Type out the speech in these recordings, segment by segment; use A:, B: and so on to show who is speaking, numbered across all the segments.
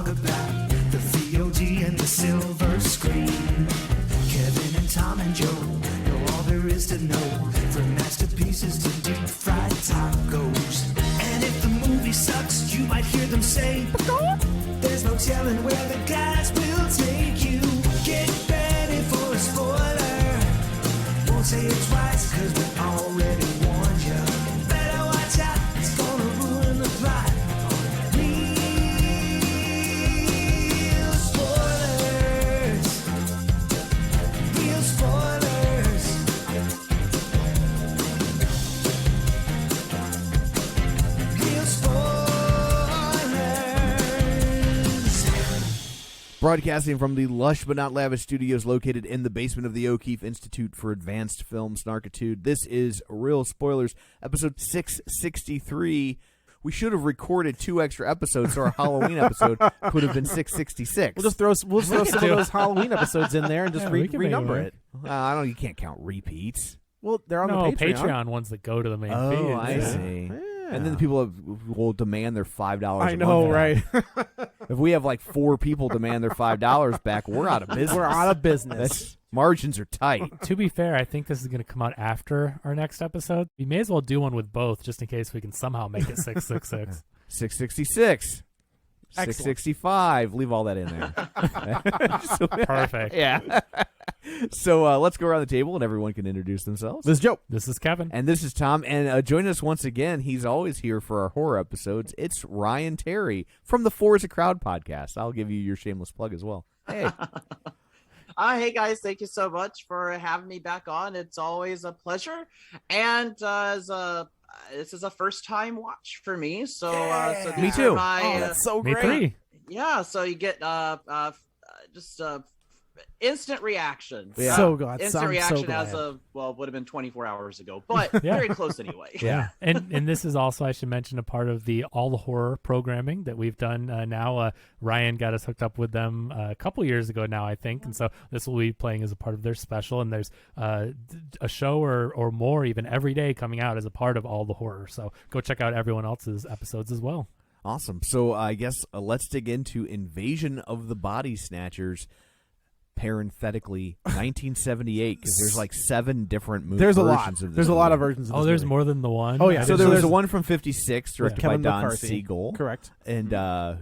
A: talk about the VOD and the silver screen. Kevin and Tom and Joe know all there is to know, from masterpieces to deep fried tacos. And if the movie sucks, you might hear them say, there's no telling where the guys will take you. Get ready for a spoiler. Won't say it twice, cause we already warned you. Better watch out, it's gonna ruin the plot. Real spoilers. Real spoilers. Real spoilers.
B: Broadcasting from the lush but not lavish studios located in the basement of the O'Keefe Institute for Advanced Film Snarkitude, this is Real Spoilers, episode 663. We should have recorded 2 extra episodes, so our Halloween episode could have been 666.
C: We'll throw some of those Halloween episodes in there and just
D: we can make
C: renumber
D: it
C: it.
B: I don't. You can't count repeats.
C: Well, they're on
D: No,
C: the Patreon.
D: Patreon ones that go to the main feed.
B: Oh, I
D: Yeah.
B: see.
C: Yeah.
B: And then the people will demand their $5
C: I
B: a
C: know,
B: month
C: right?
B: back. If we have like 4 people demand their $5 back, we're out of business.
C: We're out of business.
B: Margins are tight.
D: To be fair, I think this is going to come out after our next episode. We may as well do one with both, just in case we can somehow make it 666.
B: 666. 665. Leave all that in there.
D: Perfect.
B: Yeah. So let's go around the table and everyone can introduce themselves.
C: This is Joe.
D: This is Kevin.
B: And this is Tom. And joining us once again, he's always here for our horror episodes. It's Ryan Terry from the Four is a Crowd podcast. I'll give you your shameless plug as well. Hey.
E: Hey guys, thank you so much for having me back on. It's always a pleasure. And this is a first time watch for me. So, so
B: Me
E: these
B: too.
E: are my,
C: Oh, that's so
D: Me
C: great.
D: three.
E: yeah. So you get just instant reaction.
B: Yeah.
C: So good.
E: Instant
C: I'm
E: reaction
C: so glad.
E: as of, well, would have been 24 hours ago, but
D: Yeah.
E: very close anyway.
B: Yeah.
D: And this is also, I should mention, a part of the All the Horror programming that we've done now. Ryan got us hooked up with them a couple years ago now, I think. And so this will be playing as a part of their special. And there's a show or more even every day coming out as a part of All the Horror. So go check out everyone else's episodes as well.
B: Awesome. So I guess let's dig into Invasion of the Body Snatchers. Parenthetically, 1978, because there's like 7 different movie
C: There's a
B: versions
C: lot.
B: of this.
C: There's a lot of
B: movie.
C: versions of
D: Oh,
C: this
D: there's
C: movie.
D: more than the one?
C: Oh, yeah.
D: I
B: So
D: didn't
B: there
D: know
B: was
C: there's-
B: one from 56, directed by
C: Kevin
B: Don
C: McCarthy.
B: Siegel.
C: Correct.
B: And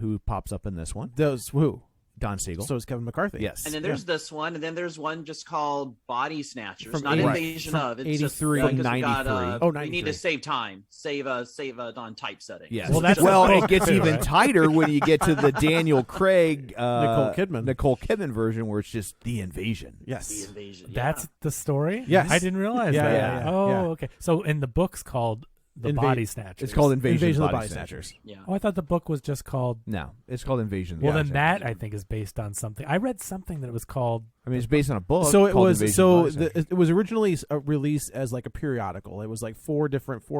B: who pops up in this one?
C: Those who?
B: Don Siegel.
C: So is Kevin McCarthy.
B: Yes.
E: And then there's this one, and then there's one just called Body Snatchers,
C: From
E: not
C: 80
E: Invasion
C: from
E: of. It's
C: 83.
E: just
B: From
E: because we
B: 93.
E: got,
C: Oh,
E: we
C: 93.
E: need to save time, save on typesetting.
B: Yes.
D: Well, that's
B: well,
D: a
B: it
D: book
B: gets
D: too,
B: even
D: right?
B: tighter when you get to the Daniel Craig,
C: Nicole Kidman
B: version, where it's just the invasion.
C: Yes.
E: The Invasion.
D: That's the story?
C: Yes.
D: I didn't realize
C: Yeah,
D: that.
C: yeah, yeah,
D: Oh,
C: yeah.
D: okay. So in the book's called The Body Snatchers.
B: It's called Invasion
C: of
B: of
C: the
B: Body
C: Body
B: Snatchers.
E: Yeah.
D: Oh, I thought the book was just called...
B: No, it's called Invasion of the
D: Well,
B: Body
D: then that,
B: Snatchers.
D: I think, is based on something. I read something that it was called...
B: I mean, it's based on a book.
C: So it
B: called
C: was.
B: Invasion
C: So
B: of the Body Snatchers.
C: it was originally released as like a periodical. It was like 4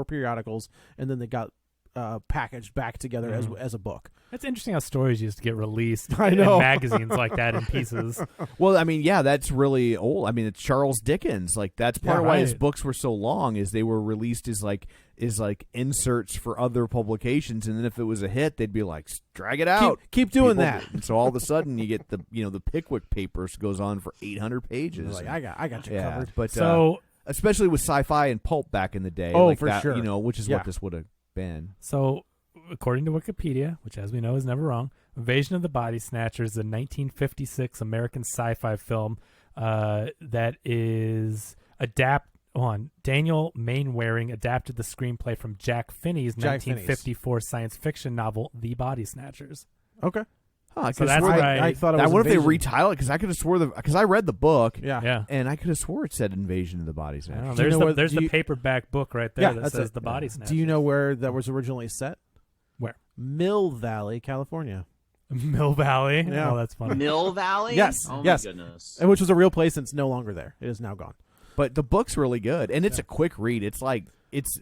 C: periodicals, and then they got packaged back together as a book.
D: It's interesting how stories used to get released
C: I
D: in
C: know.
D: magazines like that in pieces.
B: Well, I mean, yeah, that's really old. I mean, it's Charles Dickens. Like that's part
D: Yeah,
B: of why his
D: right.
B: books were so long, is they were released as like inserts for other publications, and then if it was a hit, they'd be like, drag it out.
C: Keep doing
B: People-
C: that.
B: And so all of a sudden, you get the Pickwick Papers goes on for 800 pages.
C: Like
B: And-
C: I got you
B: yeah,
C: covered.
B: but
D: So,
B: especially with sci-fi and pulp back in the day.
C: Oh,
B: like
C: for
B: that,
C: sure.
B: which is
C: Yeah.
B: what this would have been.
D: according to Wikipedia, which as we know is never wrong, Invasion of the Body Snatchers is a 1956 American sci-fi film that is Daniel Mainwaring adapted the screenplay from Jack Finney's 1954 science fiction novel, The Body Snatchers.
C: Okay.
B: Huh,
D: So that's
B: swore
D: right.
C: I thought it was
B: I wonder if they
C: Invasion.
B: retitle it, because I could have swore because I read the book.
C: Yeah.
B: And I could have swore it said Invasion of the Body
D: I
B: Snatchers.
D: don't know.
C: Do you
D: There's
C: know
D: the,
C: where-
D: there's
C: do
D: the
C: you-
D: paperback book right there
C: Yeah,
D: that
C: that's
D: says
C: it.
D: The Body Snatchers.
C: Do you know where that was originally set?
D: Where?
C: Mill Valley, California.
D: Mill Valley?
C: Yeah.
D: Oh, that's funny.
E: Mill Valley?
C: Yes,
E: Oh
C: yes.
E: my goodness.
C: Which was a real place, and it's no longer there. It is now gone.
B: But the book's really good, and it's a quick read. It's like it's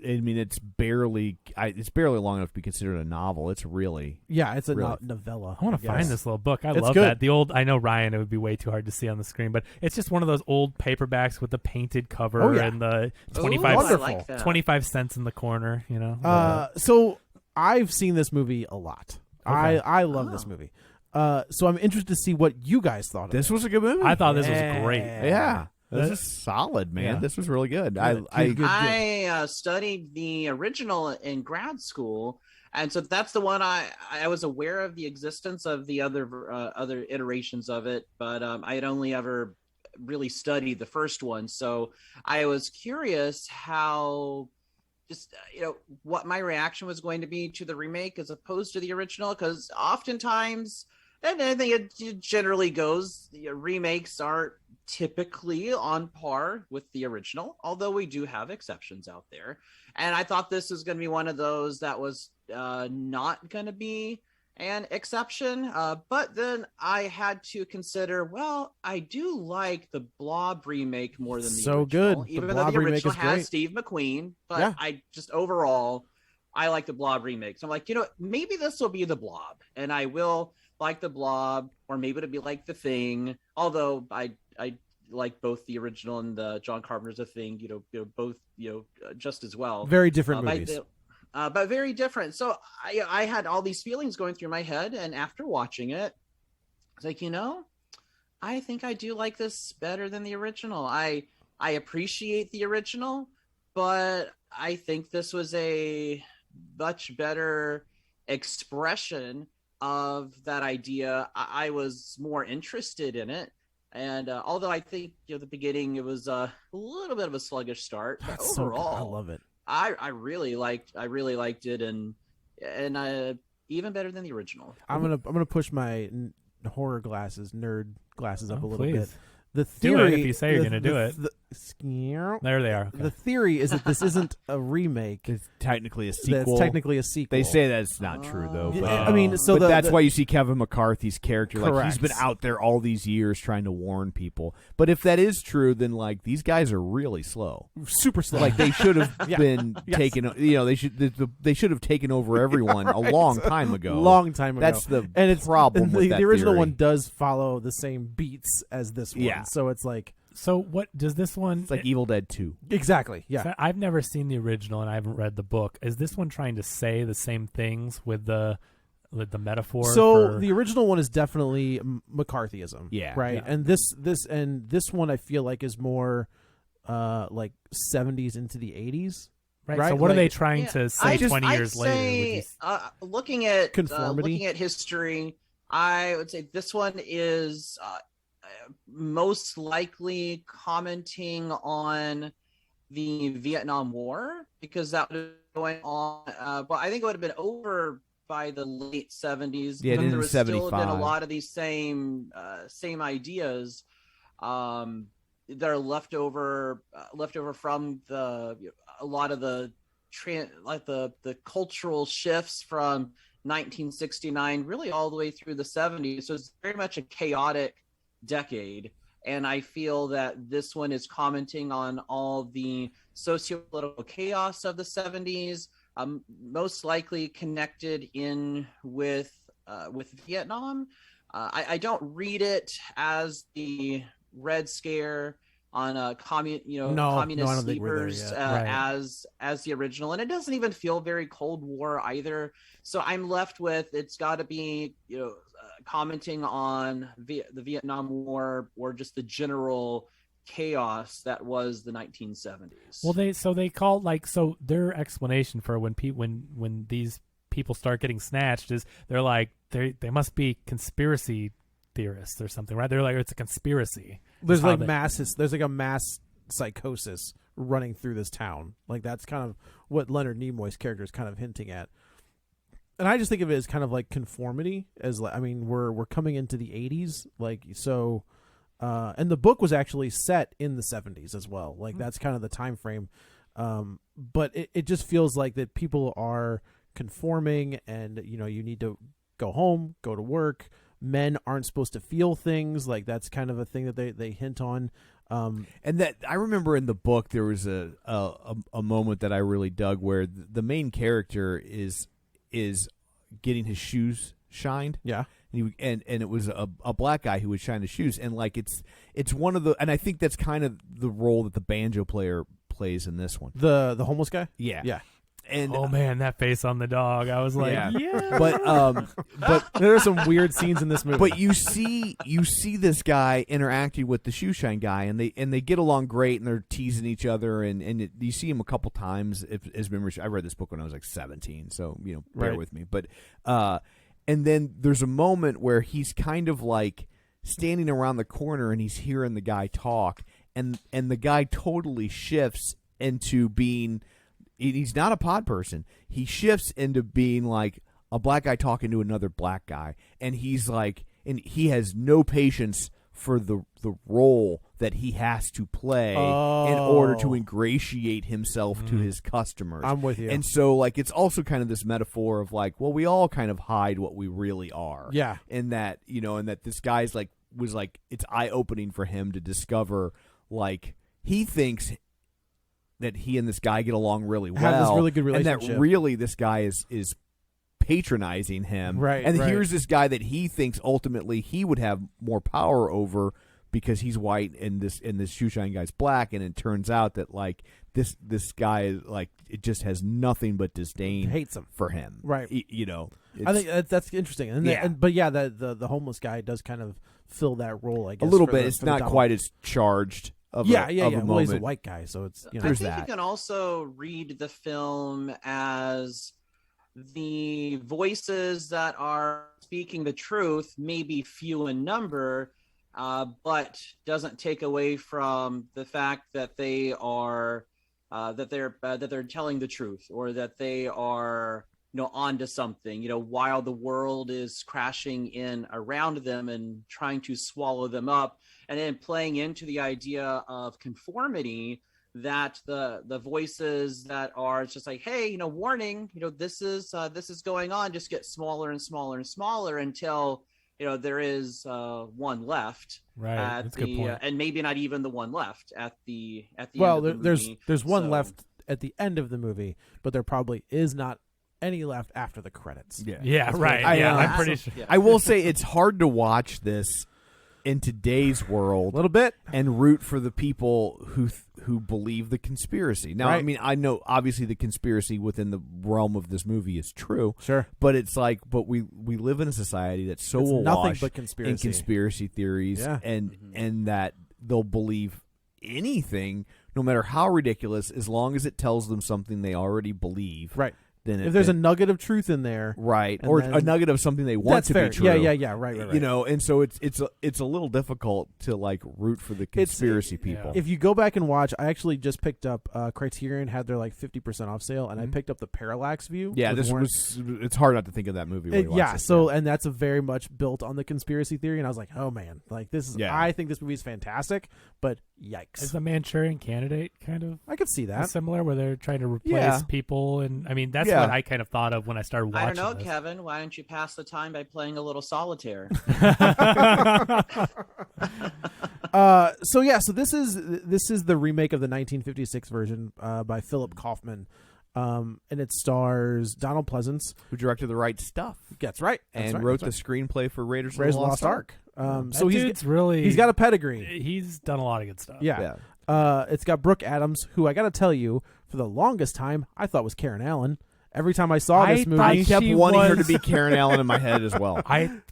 B: barely long enough to be considered a novel. It's really
C: Yeah, it's a
B: Really?
C: novella.
D: I want to find this little book. I
C: It's
D: love
C: good.
D: that. The old, I know, Ryan, it would be way too hard to see on the screen, but it's just one of those old paperbacks with the painted cover
C: Oh, yeah.
D: and the
E: Ooh,
D: 25,
E: I like that.
D: 25 cents in the corner, you know?
C: So I've seen this movie a lot.
D: Okay.
C: I love this movie. So I'm interested to see what you guys thought of
B: This
C: it.
B: was a good movie.
D: I thought this was great.
B: Yeah. This is solid, man.
C: Yeah.
B: This was really good.
C: Good.
E: I studied the original in grad school, and so that's the one I was aware of the existence of the other iterations of it, but I had only ever really studied the first one. So I was curious how what my reaction was going to be to the remake as opposed to the original, because oftentimes, and I think it generally goes, the remakes aren't typically on par with the original, although we do have exceptions out there. And I thought this was going to be one of those that was not going to be an exception. But then I had to consider, well, I do like the Blob remake more than the
C: So
E: original.
C: good.
E: Even
C: The
E: though
C: Blob
E: the
C: remake
E: original
C: is
E: has
C: great.
E: Steve McQueen, but
C: Yeah.
E: I just overall, I like the Blob remake. So I'm like, maybe this will be the Blob, and I will like the Blob, or maybe it'll be like the Thing. Although I like both the original and the John Carpenter's The Thing, both just as well.
C: Very different movies.
E: But very different. So I had all these feelings going through my head, and after watching it, I was like, I think I do like this better than the original. I appreciate the original, but I think this was a much better expression of that idea. I was more interested in it. And although I think the beginning, it was a little bit of a sluggish start, but
C: That's so good.
E: overall,
C: I love it.
E: I really liked it, and even better than the original.
C: I'm gonna push my horror nerd glasses up a little bit.
D: Please.
C: The
D: Do
C: theory,
D: it if you say you're going to do it. There they are. Okay.
C: The theory is that this isn't a remake.
B: It's technically a sequel.
C: That's technically a sequel.
B: They say that's not true, though. But,
C: I mean, so
B: but that's why you see Kevin McCarthy's character. Like,
C: Correct.
B: he's been out there all these years trying to warn people. But if that is true, then like these guys are really slow.
C: super slow.
B: Like they should have
C: Yeah.
B: been
C: Yes.
B: taken. They should have taken over everyone a long time ago.
C: Long time ago.
B: That's the
C: and it's
B: problem
C: and
B: with
C: the,
B: that
C: the original
B: theory.
C: one does follow the same beats as this one.
B: Yeah.
C: So it's like
D: So what does this one?
B: It's like Evil Dead 2.
C: exactly. Yeah.
D: So I've never seen the original and I haven't read the book. Is this one trying to say the same things with the metaphor?
C: So
D: for...
C: the original one is definitely McCarthyism.
B: Yeah.
C: Right.
D: Yeah.
C: And this one I feel like is more like 70s into the 80s.
D: right.
C: right,
D: So what are
C: like-
D: they trying to say 20
E: I'd
D: years later?
E: say, looking at
C: Conformity?
E: looking at history, I would say this one is most likely commenting on the Vietnam War, because that would have been going on. But I think it would have been over by the late 70s.
B: Yeah, it
E: but
B: ended
E: there
B: in
E: was still been a
B: 75.
E: lot of these same ideas that are left over from a lot of the the cultural shifts from 1969 really all the way through the 70s. So it's very much a chaotic decade, and I feel that this one is commenting on all the socio-political chaos of the 70s, most likely connected in with Vietnam. I don't read it as the Red Scare on communist
C: I don't think we're there
E: sleepers
C: yet.
D: Right.
E: as the original, and it doesn't even feel very Cold War either. So I'm left with, it's got to be commenting on the Vietnam War, or just the general chaos that was the 1970s.
D: Well, they call their explanation for when these people start getting snatched is they're like they must be conspiracy theorists or something, right? They're like, it's a conspiracy.
C: There's
D: How
C: like
D: they-
C: there's like a mass psychosis running through this town. Like that's kind of what Leonard Nimoy's character is kind of hinting at. And I just think of it as kind of like conformity, as like, I mean, we're coming into the 80s, like, so and the book was actually set in the 70s as well. Like that's kind of the time frame. But it just feels like that people are conforming, and you need to go home, go to work. Men aren't supposed to feel things. Like that's kind of a thing that they hint on.
B: And that I remember in the book there was a moment that I really dug where the main character is getting his shoes shined.
C: Yeah.
B: And it was a black guy who would shine his shoes, and like it's one of the, and I think that's kind of the role that the banjo player plays in this one.
C: The homeless guy?
B: Yeah.
C: Yeah.
B: And
D: Oh man, that face on the dog. I was like, yeah.
B: but
C: there are some weird scenes in this movie.
B: But you see this guy interacting with the shoe shine guy, and they get along great, and they're teasing each other, and you see him a couple times. As memory, I read this book when I was like 17, so bear
C: Right.
B: with me. But and then there's a moment where he's kind of like standing around the corner, and he's hearing the guy talk, and the guy totally shifts into being. He's not a pod person. He shifts into being like a black guy talking to another black guy, and he's like, and he has no patience for the role that he has to play in order to ingratiate himself to his customers.
C: I'm with you.
B: And so, like, it's also kind of this metaphor of like, well, we all kind of hide what we really are.
C: Yeah.
B: And that and that this guy's like was like, it's eye opening for him to discover, like, he thinks that he and this guy get along really well,
C: Have this really good
B: and
C: relationship.
B: that really this guy is patronizing him,
C: Right,
B: And
C: right.
B: here's this guy that he thinks ultimately he would have more power over because he's white and this shoeshine guy's black, and it turns out that like this guy like it just has nothing but disdain,
C: Hates him.
B: for him,
C: Right. I think that's interesting. And
B: Yeah.
C: but the homeless guy does kind of fill that role, I guess.
B: a little
C: for
B: bit.
C: the-
B: It's
C: for the
B: not
C: Donald.
B: quite as charged. Of
C: Yeah.
B: a
C: Well,
B: moment.
C: he's a white guy, so it's
E: I
B: There's
E: think
B: that.
E: you can also read the film as the voices that are speaking the truth may be few in number, but doesn't take away from the fact that they are that they're telling the truth, or that they are onto something. While the world is crashing in around them and trying to swallow them up, and then playing into the idea of conformity, that the voices that are just like, hey, warning, this is going on, just get smaller and smaller and smaller until there is one left.
D: Right. That's a good point.
E: And maybe not even the one left at the
C: well,
E: end of the movie.
C: there's one
E: So-
C: left at the end of the movie, but there probably is not any left after the credits.
D: Yeah, right.
B: I,
D: yeah,
B: uh,
D: I'm pretty sure.
E: Yeah.
B: I will say it's hard to watch this in today's world
C: A little bit.
B: and root for the people who believe the conspiracy. Now, I
C: Right.
B: mean, I know obviously the conspiracy within the realm of this movie is true,
C: Sure.
B: but it's like, but we live in a society that's so
C: It's nothing
B: awash
C: but
B: in
C: conspiracy.
B: conspiracy theories,
C: Yeah.
B: and that they'll believe anything, no matter how ridiculous, as long as it tells them something they already believe.
C: Right.
B: Then
C: If there's a nugget of truth in there,
B: right,
C: and
B: or
C: then-
B: a nugget of something they want
C: that's
B: to
C: fair.
B: be true.
C: Yeah. Right.
B: And so it's a little difficult to like root for the conspiracy people.
C: If you go back and watch, I actually just picked up Criterion had their like 50% off sale, and I picked up the Parallax View.
B: Yeah,
C: with
B: this
C: Warren-
B: was. It's hard not to think of that movie. When you watch
C: yeah.
B: it.
C: So and that's a very much built on the conspiracy theory, and I was like, oh man, like this is.
B: Yeah.
C: I think this movie is fantastic, but yikes,
D: Is the Manchurian Candidate kind of
C: I could see that.
D: similar, where they're trying to replace
B: Yeah.
D: people? And I mean, that's
B: Yeah.
D: what I kind of thought of when I started watching.
E: I don't know,
D: this.
E: Kevin. Why don't you pass the time by playing a little solitaire?
C: So this is the remake of the 1956 version by Philip Kaufman, and it stars Donald Pleasance.
B: who directed The Right Stuff
C: That's right, that's
B: and
C: right,
B: wrote
C: that's
B: the screenplay for Raiders
C: right.
B: of the
C: Lost Ark.
D: That
C: So
D: dude's really
C: he's got a pedigree.
D: He's done a lot of good stuff.
C: Yeah. It's got Brooke Adams, who I got to tell you, for the longest time I thought was Karen Allen. Every time I saw
D: I
C: this movie,
D: thought
B: I kept
D: she
B: wanting her
D: was-
B: to be Karen Allen in my head as well.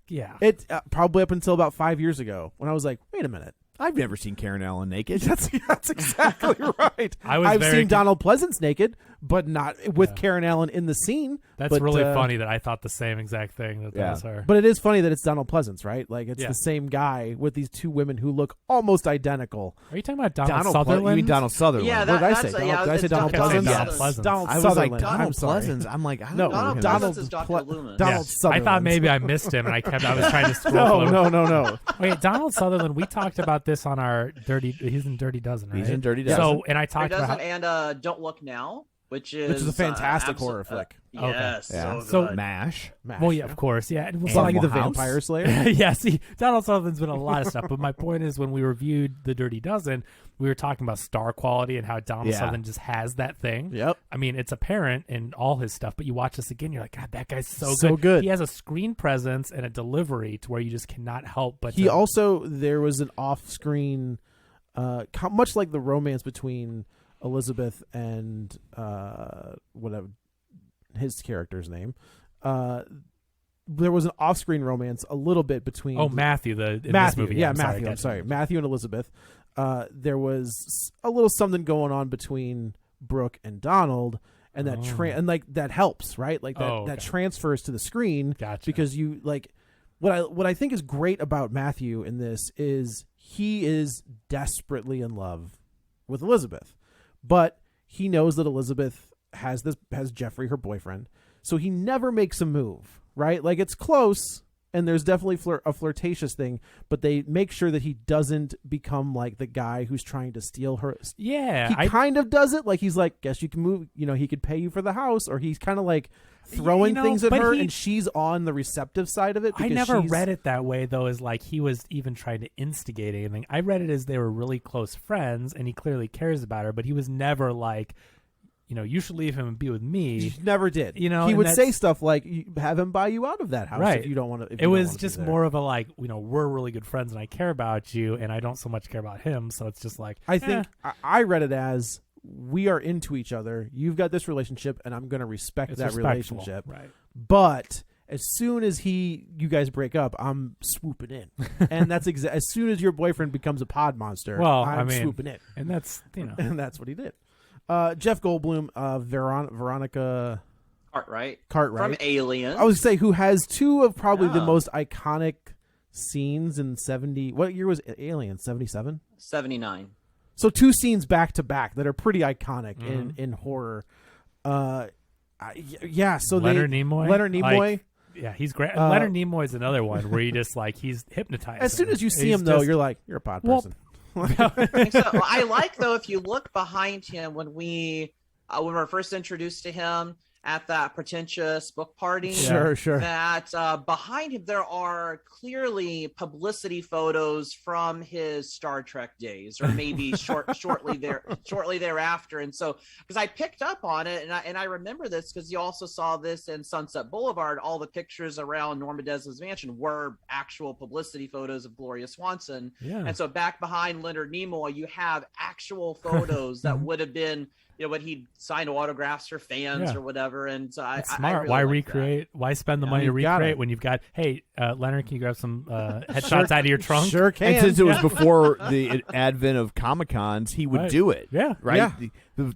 D: Yeah.
C: it probably up until about 5 years ago when I was like, wait a minute.
B: I've never seen Karen Allen naked.
C: That's exactly right.
D: I was
C: I've
D: very
C: seen Donald Pleasance naked, but not with Karen Allen in the scene.
D: That's
C: but,
D: really funny that I thought the same exact thing that
B: Yeah.
D: was her.
C: But it is funny that it's Donald Pleasance, right? Like it's
D: Yeah.
C: the same guy with these two women who look almost identical.
D: Are you talking about Donald
B: Donald
D: Sutherland?
B: You mean Donald Sutherland?
E: Yeah,
C: What did I
E: that's
C: say?
E: a-
C: Donald,
E: yeah,
C: did I say
E: it's
C: Donald
E: Donald
C: Pleasance?
D: Donald Pleasance.
C: Donald
B: I was
C: Sutherland.
B: like Donald
C: I'm sorry.
B: Pleasance. I'm like, I don't
C: No,
B: know
E: Donald
B: him.
E: Pleasance is Dr. Loomis.
C: Donald
D: I
C: Sutherland.
D: thought maybe I missed him, and I was trying to scroll.
C: No.
D: Wait, Donald Sutherland. We talked about this on our Dirty. He's in Dirty Dozen, right?
B: He's in Dirty Dozen.
D: So, and I
E: He
D: talked about
E: doesn't,
D: how,
E: and Don't Look Now, which is
C: a fantastic horror flick.
D: Okay.
E: Yes,
B: Yeah.
E: so
D: So-
E: good.
B: MASH.
C: Mash,
D: well, yeah, of course, yeah. It was
C: Buffy
D: like
C: the
B: House?
C: Vampire Slayer.
D: yeah, see, Donald Sutherland's been in a lot of stuff, but my point is, when we reviewed The Dirty Dozen, we were talking about star quality and how Donald
B: Yeah.
D: Sutherland just has that thing.
C: Yep.
D: I mean, it's apparent in all his stuff, but you watch this again, you're like, God, that guy's so
C: So good.
D: He has a screen presence and a delivery to where you just cannot help but
C: He
D: to-
C: also there was an off-screen, much like the romance between Elizabeth and whatever his character's name. There was an off-screen romance a little bit between
D: Matthew in
C: Matthew,
D: this movie.
C: yeah, Matthew. I'm sorry, Matthew and Elizabeth. There was a little something going on between Brooke and Donald, and that and like that helps, right? Like that that transfers to the screen.
D: Gotcha.
C: Because you like what I think is great about Matthew in this is he is desperately in love with Elizabeth, but he knows that Elizabeth has Jeffrey, her boyfriend, so he never makes a move. Right? Like it's close and there's definitely a flirtatious thing, but they make sure that he doesn't become like the guy who's trying to steal her.
D: Yeah.
C: He kind of does it. Like he's like, guess you can move, he could pay you for the house, or he's kind of like throwing things at her and she's on the receptive side of it.
D: I never read it that way though, as like he was even trying to instigate anything. I read it as they were really close friends and he clearly cares about her, but he was never like, you should leave him and be with me.
C: He never did. He
D: and
C: would say stuff like, "Have him buy you out of that house
D: right.
C: if you don't want to."
D: It was just more of a like, we're really good friends and I care about you, and I don't so much care about him. So it's just like
C: I think I read it as we are into each other. You've got this relationship, and I'm going to respect that relationship.
D: Right.
C: But as soon as you guys break up, I'm swooping in, and that's as soon as your boyfriend becomes a pod monster. I'm swooping in,
D: and that's
C: and that's what he did. Jeff Goldblum, Veronica
E: Cartwright
C: from
E: Alien.
C: I would say who has two of probably the most iconic scenes in 70. What year was Alien? 77?
E: 79.
C: So two scenes back to back that are pretty iconic in horror. Yeah. So
D: Leonard Nimoy.
C: Like,
D: yeah, he's great. Leonard Nimoy is another one where you just like he's hypnotized.
C: As soon as you see him, though, you're like, you're a pod person.
E: I like though if you look behind him when we were first introduced to him at that pretentious book party.
C: Sure.
E: That behind him there are clearly publicity photos from his Star Trek days, or maybe shortly thereafter. And so, because I picked up on it, and I remember this because you also saw this in Sunset Boulevard. All the pictures around Norma Desmond's mansion were actual publicity photos of Gloria Swanson.
D: Yeah.
E: And so back behind Leonard Nimoy, you have actual photos that would have been, when he signed autographs for fans or whatever. And so
D: That's smart.
E: really
D: why
E: like
D: recreate?
E: that.
D: Why spend the money to recreate when you've got? Hey, Leonard, can you grab some headshots out of your trunk?
C: Sure can.
B: And since it was before the advent of Comic-Cons, he would do it.
D: Yeah.
B: Right. Yeah.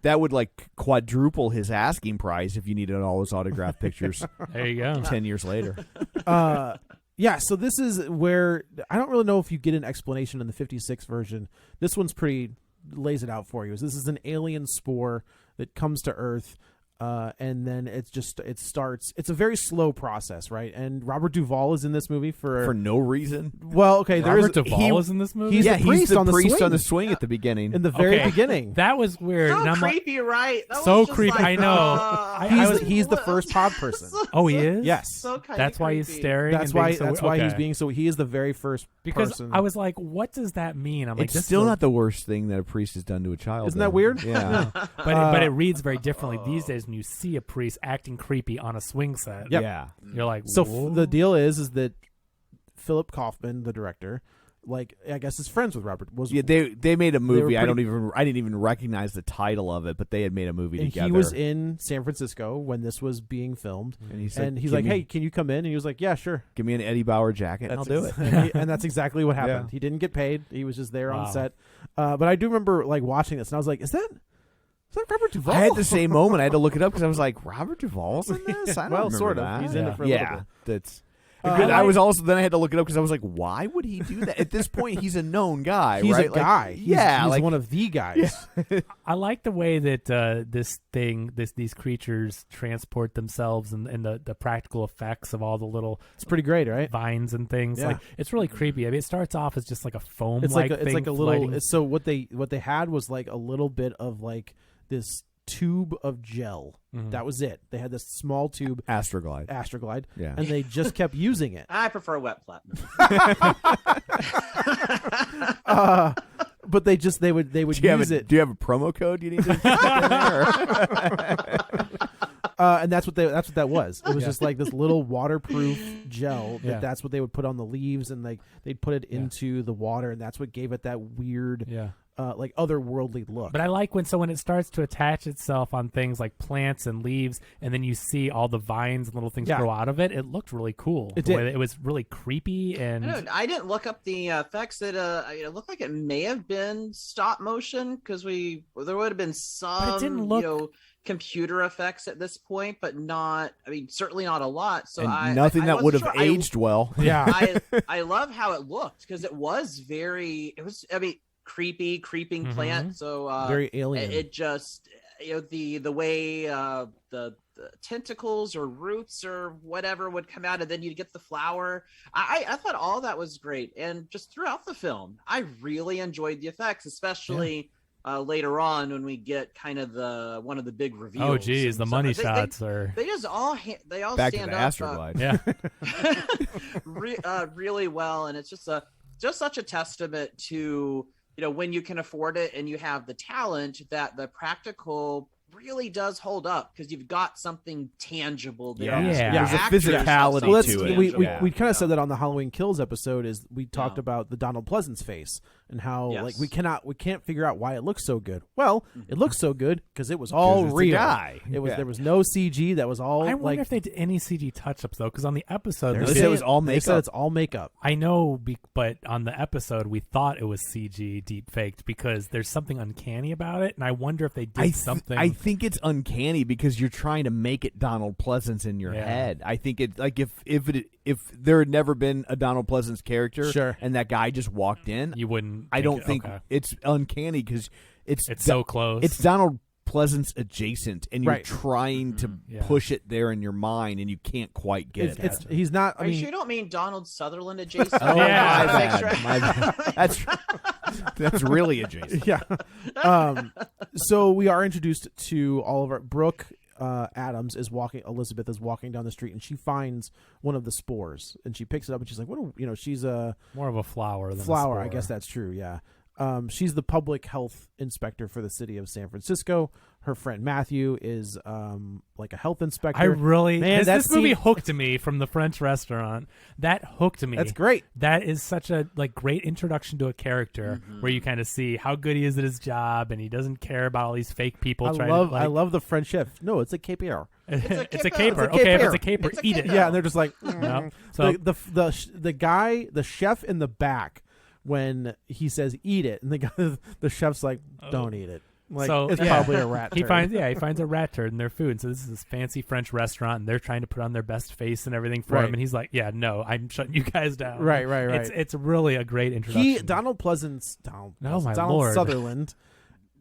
B: That would like quadruple his asking price if you needed all those autographed pictures.
D: There you go.
B: 10 years later.
C: Yeah, so this is where I don't really know if you get an explanation in the 56 version. This one's pretty lays it out for you. This is an alien spore that comes to Earth, and then it starts. It's a very slow process, right? And Robert Duvall is in this movie for
B: no reason.
C: Well, okay,
D: Robert Duvall is in this movie.
C: He's the priest on
B: the swing at the beginning.
C: In the very beginning,
D: that was weird.
E: So
D: and
E: creepy, right? That
D: so
E: was just
D: creepy.
E: like,
D: I know.
C: He's the first pod person.
D: Oh, he is.
C: Yes,
E: so
D: that's why he's staring.
C: That's why he's being so. He is the very first person.
D: I was like, what does that mean? I'm like,
B: it's still not the worst thing that a priest has done to a child.
C: Isn't that weird?
B: Yeah.
D: But it reads very differently these days when you see a priest acting creepy on a swing set.
C: Yep.
B: Yeah.
D: You're like,
C: so
D: whoa.
C: the deal is that Philip Kaufman, the director, like I guess is friends with Robert.
B: They made a movie. I didn't even recognize the title of it, but they had made a movie
C: and
B: together.
C: He was in San Francisco when this was being filmed, and he's like, "Hey, can you come in?" And he was like, "Yeah, sure.
B: Give me an Eddie Bauer jacket, and I'll do it."
C: And that's exactly what happened.
B: Yeah.
C: He didn't get paid. He was just there on set. But I do remember like watching this, and I was like, "Is that Robert Duvall?"
B: I had the same moment. I had to look it up because I was like, "Robert Duvall's in this?" I don't remember
C: sort of.
B: that.
C: He's in it for a little bit.
B: That's. I was also then I had to look it up because I was like, "Why would he do that?" At this point, he's a known guy.
C: He's
B: right?
C: a guy. He's one of the guys.
B: Yeah.
D: I like the way that these creatures transport themselves and the practical effects of all the little.
C: It's pretty great, right?
D: Vines and things.
C: Yeah.
D: Like it's really creepy. I mean, it starts off as just like a foam.
C: It's like a little.
D: floating.
C: So what they had was like a little bit of like this tube of gel.
D: Mm-hmm.
C: That was it. They had this small tube,
B: Astroglide. Yeah.
C: and they just kept using it.
E: I prefer wet platinum.
C: But they would use it.
B: Do you have a promo code you need to?
C: And that's what that was. It was just like this little waterproof gel. That's what they would put on the leaves, and like they'd put it into the water, and that's what gave it that weird.
D: Yeah.
C: like otherworldly look.
D: But I like when it starts to attach itself on things like plants and leaves, and then you see all the vines and little things grow out of it. It looked really cool. It was really creepy, and
E: I didn't look up the effects. It looked like it may have been stop motion because there would have been some
D: it didn't look...
E: computer effects at this point, but not. I mean, certainly not a lot. So
B: nothing that would have aged well.
C: Yeah,
E: I love how it looked because it was very. It was. I mean. Creeping plant, so
C: very alien.
E: It just the way the tentacles or roots or whatever would come out, and then you'd get the flower. I thought all that was great, and just throughout the film, I really enjoyed the effects, especially later on when we get kind of one of the big reveals.
D: Oh, geez, the money shots are.
E: They just all
B: back
E: stand
B: to the
E: up.
B: Astroglide.
E: Really well, and it's just such a testament to. When you can afford it and you have the talent, that the practical really does hold up because you've got something tangible there.
B: There's a physicality to it.
C: We kind of said that on the Halloween Kills episode. Is we talked about the Donald Pleasance face and how like we can't figure out why it looks so good. Well, it looks so good because it was all real. There was no CG. That was all.
D: I wonder if they did any CG touch-ups though, because on the episode
B: they said it was all makeup.
C: They said it's all makeup.
D: I know, but on the episode we thought it was CG deep faked because there's something uncanny about it, and I wonder if they did something.
B: I think it's uncanny because you're trying to make it Donald Pleasance in your head. I think it's like if there had never been a Donald Pleasance character and that guy just walked in,
D: you wouldn't.
B: I don't think it's uncanny because it's
D: so close.
B: It's Donald Pleasance adjacent, and you're trying to push it there in your mind, and you can't quite get it.
C: He's not.
E: Are you sure you don't mean Donald Sutherland adjacent?
B: Oh, my bad. That's really adjacent.
C: Yeah. So we are introduced to all of our Brooke. Elizabeth is walking down the street, and she finds one of the spores, and she picks it up, and she's like, "What? She's
D: more of a flower than
C: flower.
D: A spore.
C: I guess that's true. Yeah." She's the public health inspector for the city of San Francisco. Her friend Matthew is like a health inspector.
D: This movie hooked me from the French restaurant. That hooked me.
C: That's great.
D: That is such a great introduction to a character where you kind of see how good he is at his job, and he doesn't care about all these fake people.
C: I love the French chef. No, it's a caper.
D: It's a caper. Okay, if it's a caper, eat it.
C: Yeah, and they're just like
D: no. So
C: the chef in the back. When he says eat it, and the chef's like, don't eat it. Like, so it's probably a rat turd.
D: He finds a rat turd in their food. So this is this fancy French restaurant, and they're trying to put on their best face and everything for him. And he's like, yeah, no, I'm shutting you guys down.
C: Right.
D: It's really a great introduction.
C: Donald Sutherland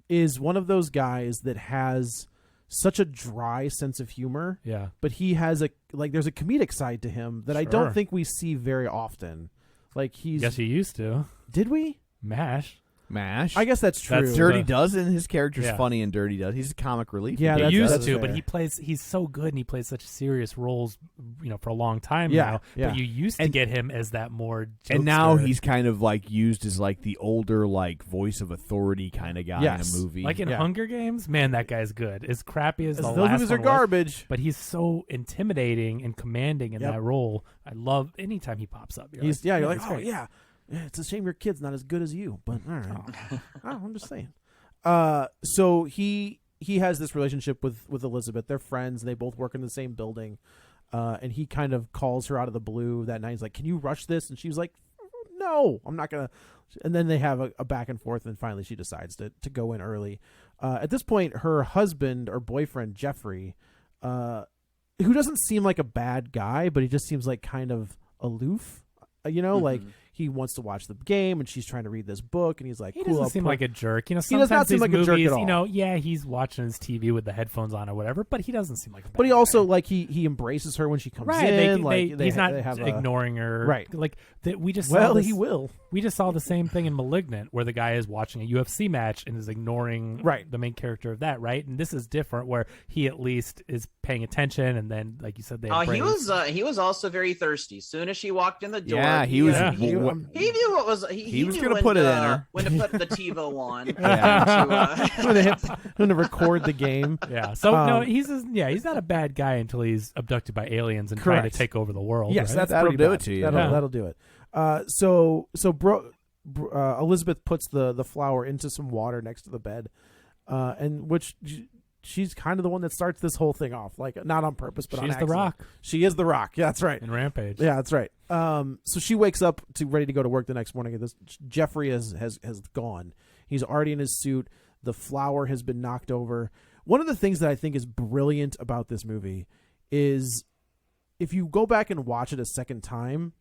C: is one of those guys that has such a dry sense of humor.
D: Yeah.
C: But he has there's a comedic side to him that I don't think we see very often.
D: Guess you used to.
C: Did we?
B: MASH.
C: I guess that's true.
B: Dirty Dozen. His character's funny in Dirty Dozen. He's a comic relief.
C: Yeah,
D: he used to, but he's so good, and he plays such serious roles, for a long time now.
C: Yeah.
D: But you used to get him as that more jokester.
B: And now he's kind of used as the older voice of authority kind of guy in a movie.
D: Like in Hunger Games, man, that guy's good. As crappy as the last
C: those movies are garbage,
D: but he's so intimidating and commanding in that role. I love anytime he pops up.
C: You're like, oh yeah. Yeah, it's a shame your kid's not as good as you, but all right. I'm just saying. So he has this relationship with Elizabeth. They're friends. They both work in the same building. And he kind of calls her out of the blue that night. He's like, "Can you rush this?" And she's like, "No, I'm not gonna." And then they have a back and forth, and finally she decides to go in early. At this point, her husband or boyfriend Jeffrey, who doesn't seem like a bad guy, but he just seems like kind of aloof. He wants to watch the game, and she's trying to read this book, and he's like,
D: he doesn't seem like a jerk. Sometimes
C: he does not seem like
D: movies,
C: a jerk at all.
D: He's watching his TV with the headphones on or whatever, but he doesn't seem like a bad
C: But he also,
D: guy.
C: He embraces her when she comes
D: in.
C: Right,
D: he's not ignoring her.
C: Right.
D: We just saw this,
C: he will.
D: We just saw the same thing in Malignant, where the guy is watching a UFC match and is ignoring the main character of that, right? And this is different, where he at least is paying attention, and then, like you said, they
E: he was also very thirsty. Soon as she walked in the door,
B: he was.
E: He knew what was. He
B: was
E: going
B: to put it in her
E: when to put the TiVo on.
C: When to record the game.
D: Yeah. So he's not a bad guy until he's abducted by aliens and trying to take over the world.
C: Yes,
D: right?
C: that'll
B: do it to you.
C: That'll do it. So Elizabeth puts the flower into some water next to the bed, and which she's kind of the one that starts this whole thing off, like not on purpose, but
D: she's
C: on accident.
D: the Rock.
C: She is the Rock. Yeah, that's right.
D: In Rampage.
C: Yeah, that's right. So she wakes up ready to go to work the next morning, and this Jeffrey has gone. He's already in his suit. The flower has been knocked over. One of the things that I think is brilliant about this movie is if you go back and watch it a second time,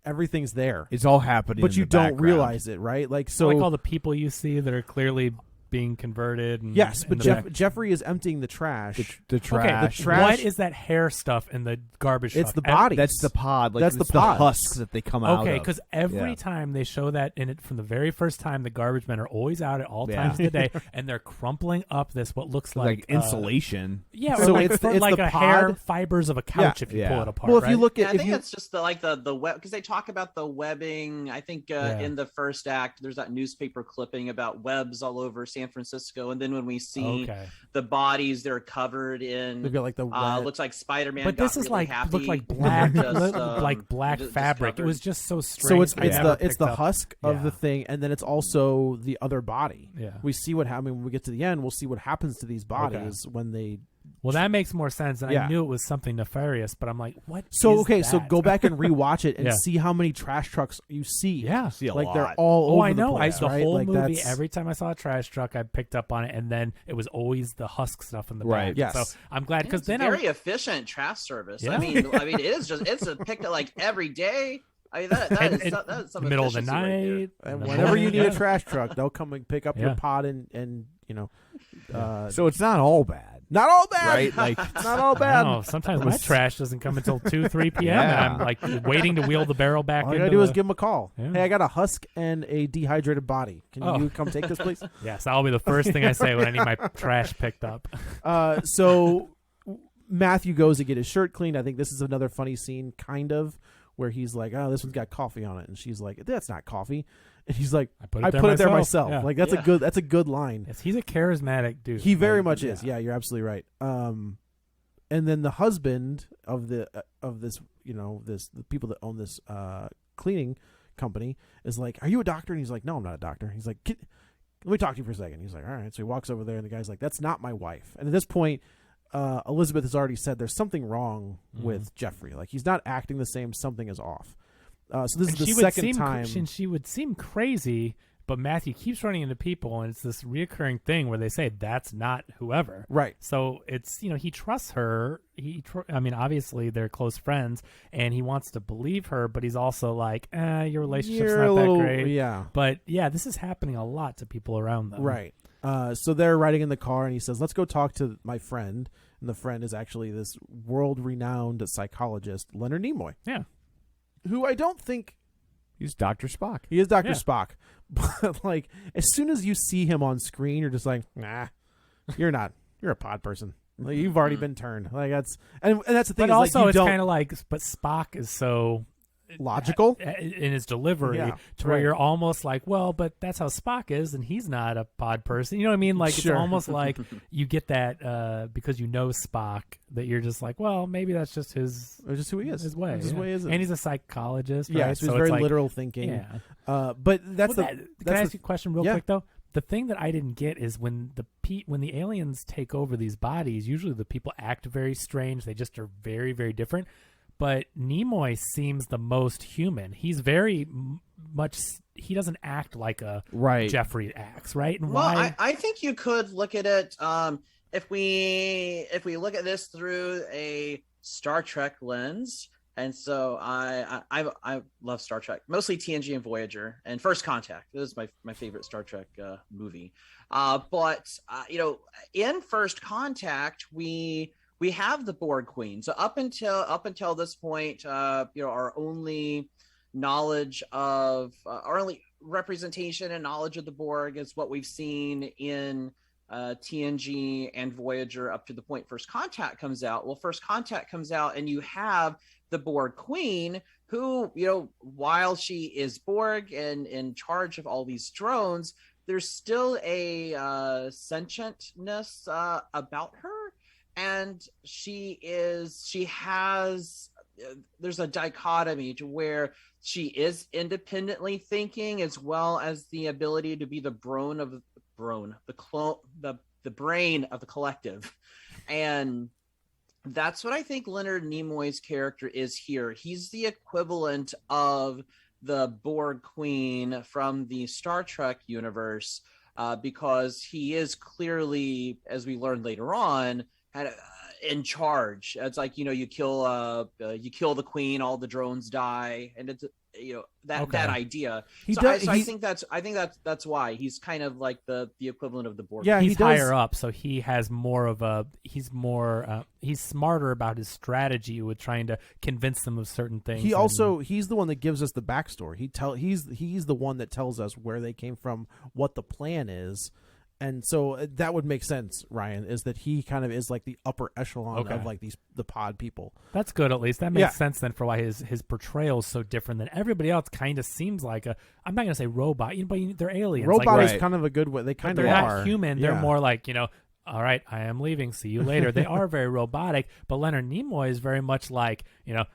C: everything's there.
B: It's all happening,
C: but
B: in
C: you
B: the
C: don't
B: background.
C: realize it, right? Like so,
D: like all the people you see that are clearly being converted. And,
C: yes, but
D: and the-
C: Jeffrey is emptying the trash.
B: The trash.
D: Okay,
C: The trash-
D: what is that hair stuff in the garbage
C: It's
D: truck?
C: the body.
B: That's the pod. Like,
C: That's
B: it's
C: the pods.
B: husks that they come out
D: Okay,
B: of.
D: because every
B: Yeah.
D: time they show that in it from the very first time, the garbage men are always out at all
B: Yeah.
D: times of the day, and they're crumpling up this what looks
B: like
D: like
B: insulation.
D: Yeah,
C: So
D: or like,
C: it's
D: like
C: the
D: a hair
C: pod.
D: fibers of a couch
C: Yeah.
D: if you
B: Yeah.
D: pull it apart.
C: Well, if you
D: right?
C: look
E: Yeah,
C: at,
E: I
C: if
E: think
C: you,
E: it's just the web, because they talk about the webbing. I think in the first act, there's that newspaper clipping about webs all over San Francisco, and then when we see
D: okay,
E: the bodies, they're covered in.
C: they've got like the wet-
E: Looks like Spider-Man.
D: but
E: got
D: this is
E: really
D: like
E: happy.
D: looked like black,
E: Just,
D: like black
E: just
D: fabric. It
E: covered.
D: was just so strange.
C: so it's
D: I never
C: it's
D: picked
C: the
D: up.
C: husk of
D: Yeah.
C: the thing, and then it's also the other body.
D: Yeah.
C: We see what happens when we get to the end. We'll see what happens to these bodies when they.
D: Well, that makes more sense, and
C: Yeah.
D: I knew it was something nefarious, but I'm like, what?
C: So
D: is
C: okay, so
D: that?
C: go back and rewatch it and
D: Yeah.
C: see how many trash trucks you see.
D: Yeah.
B: See a
C: like
B: lot.
C: they're all
D: Oh,
C: over
D: I know.
C: the place,
D: the
C: right?
D: whole
C: Like
D: movie,
C: that's-
D: every time I saw a trash truck, I picked up on it, and then it was always the husk stuff in the
B: Right.
D: back.
C: Yes.
D: So I'm glad because
E: It's
D: then
E: very efficient trash service.
D: Yeah.
E: I mean, it is just it's a pick like every day. I mean, that is some
D: middle of the
E: efficiency right there.
D: night.
C: And
D: in the
C: whenever you
D: morning,
C: need a
D: yeah.
C: trash truck, they'll come and pick up your
D: Yeah.
C: pot and you know,
B: So it's not all bad.
C: not all bad,
B: Right? Like,
C: not all
D: I
C: bad.
D: don't know. Sometimes my trash doesn't come until 2, 3 p.m.
B: Yeah.
D: and I'm like waiting to wheel the barrel back.
C: All you
D: into
C: gotta do is
D: the-
C: give them a call.
D: Yeah.
C: Hey, I got a husk and a dehydrated body. Can
D: Oh.
C: you come take this, please?
D: Yes, that'll be the first thing I say when I need my trash picked up.
C: So Matthew goes to get his shirt cleaned. I think this is another funny scene, kind of, where he's like, "Oh, this one's got coffee on it," and she's like, "That's not coffee," and he's like,
D: I put
C: "I
D: it there
C: put it there
D: myself."
C: myself."
D: Yeah.
C: Like that's a good line.
D: Yes, he's a charismatic dude.
C: He very
D: Like,
C: much is. Yeah, you're absolutely right. And then the husband of this, the people that own this cleaning company is like, "Are you a doctor?" And he's like, "No, I'm not a doctor." He's like, "Let me talk to you for a second." He's like, "All right." So he walks over there, and the guy's like, "That's not my wife." And at this point, Elizabeth has already said there's something wrong with Jeffrey. Like he's not acting the same. Something is off. So this is the
D: she would
C: second
D: seem,
C: time.
D: she would seem crazy, but Matthew keeps running into people, and it's this reoccurring thing where they say that's not whoever.
C: Right.
D: So it's he trusts her. I mean, obviously they're close friends, and he wants to believe her, but he's also like, your relationship's
C: You're
D: not
C: a little,
D: that great.
C: Yeah.
D: But yeah, this is happening a lot to people around them.
C: Right. So they're riding in the car, and he says, "Let's go talk to my friend." And the friend is actually this world-renowned psychologist, Leonard Nimoy,
D: Yeah.
C: who I don't think
B: he's Dr. Spock.
C: he is Dr.
D: Yeah.
C: Spock. But like, as soon as you see him on screen, you're just like, nah, you're not. You're a pod person. Like, you've already been turned. Like that's and that's the thing.
D: But
C: is,
D: also,
C: like, you
D: it's
C: don't
D: kind of like, but Spock is so
C: logical.
D: in his delivery
C: Yeah,
D: to where
C: right.
D: you're almost like, well, but that's how Spock is, and he's not a pod person. You know what I mean? Like
C: Sure.
D: it's almost like you get that because you know Spock that you're just like, well, maybe that's just his
C: It's just who he is.
D: his way.
C: It's just
D: yeah.
C: who he is.
D: And he's a psychologist.
C: yeah,
D: right?
C: so he's
D: it's
C: very
D: like,
C: literal thinking.
D: Yeah.
C: But that's
D: Well,
C: the.
D: can I
C: that's
D: ask
C: the-
D: you a question real
C: Yeah.
D: quick though? The thing that I didn't get is when the aliens take over these bodies, usually the people act very strange. They just are very, very different. But Nimoy seems the most human. He's very much. He doesn't act like a
B: Right.
D: Jeffrey acts, right? And
E: Well,
D: why?
E: I think you could look at it if we look at this through a Star Trek lens. And so I love Star Trek, mostly TNG and Voyager and First Contact. This is my favorite Star Trek movie. But in First Contact, we have the Borg Queen. So up until this point, our only knowledge of our only representation and knowledge of the Borg is what we've seen in TNG and Voyager up to the point First Contact comes out. Well, First Contact comes out and you have the Borg Queen who, while she is Borg and in charge of all these drones, there's still a sentientness about her. And there's a dichotomy to where she is independently thinking, as well as the ability to be the brain of the brain of the collective. And that's what I think Leonard Nimoy's character is here. He's the equivalent of the Borg Queen from the Star Trek universe, because he is clearly, as we learned later on, in charge. It's like, you kill the queen, all the drones die, and it's that idea. I think that's why he's kind of like the equivalent of the Borg.
D: Yeah, he's higher up, so he has more of a he's smarter about his strategy with trying to convince them of certain things.
C: He's the one that gives us the backstory. He's the one that tells us where they came from, what the plan is. And so that would make sense, Ryan, is that he kind of is like the upper echelon of like the pod people.
D: That's good, at least. That makes sense then for why his portrayal is so different than everybody else. Kind of seems like I'm not going to say robot, but they're aliens.
C: Robot is kind of a good way. They kind of are.
D: They're not human. They're more like, all right, I am leaving. See you later. They are very robotic, but Leonard Nimoy is very much like,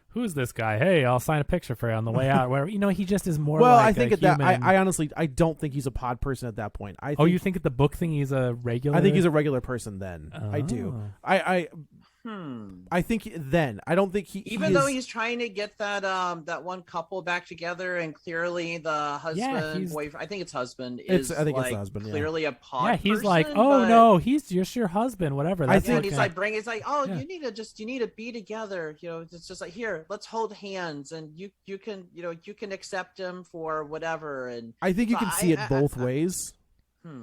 D: who's this guy? Hey, I'll sign a picture for you on the way out. Where he just is more.
C: Well,
D: like
C: I think
D: at
C: that
D: human.
C: I honestly think he's a pod person at that point.
D: You think at the book thing he's a regular?
C: I think he's a regular person. Then I do. I think then I don't think
E: though he's trying to get that one couple back together, and clearly the husband, boyfriend, I think it's husband, is
C: it's the husband,
E: clearly a pod.
D: Yeah, he's
E: person,
D: like, no, he's just your husband, whatever. That's
E: he's like you need to be together. It's just like, here, let's hold hands, and you can accept him for whatever. And
C: I think you can see it both ways.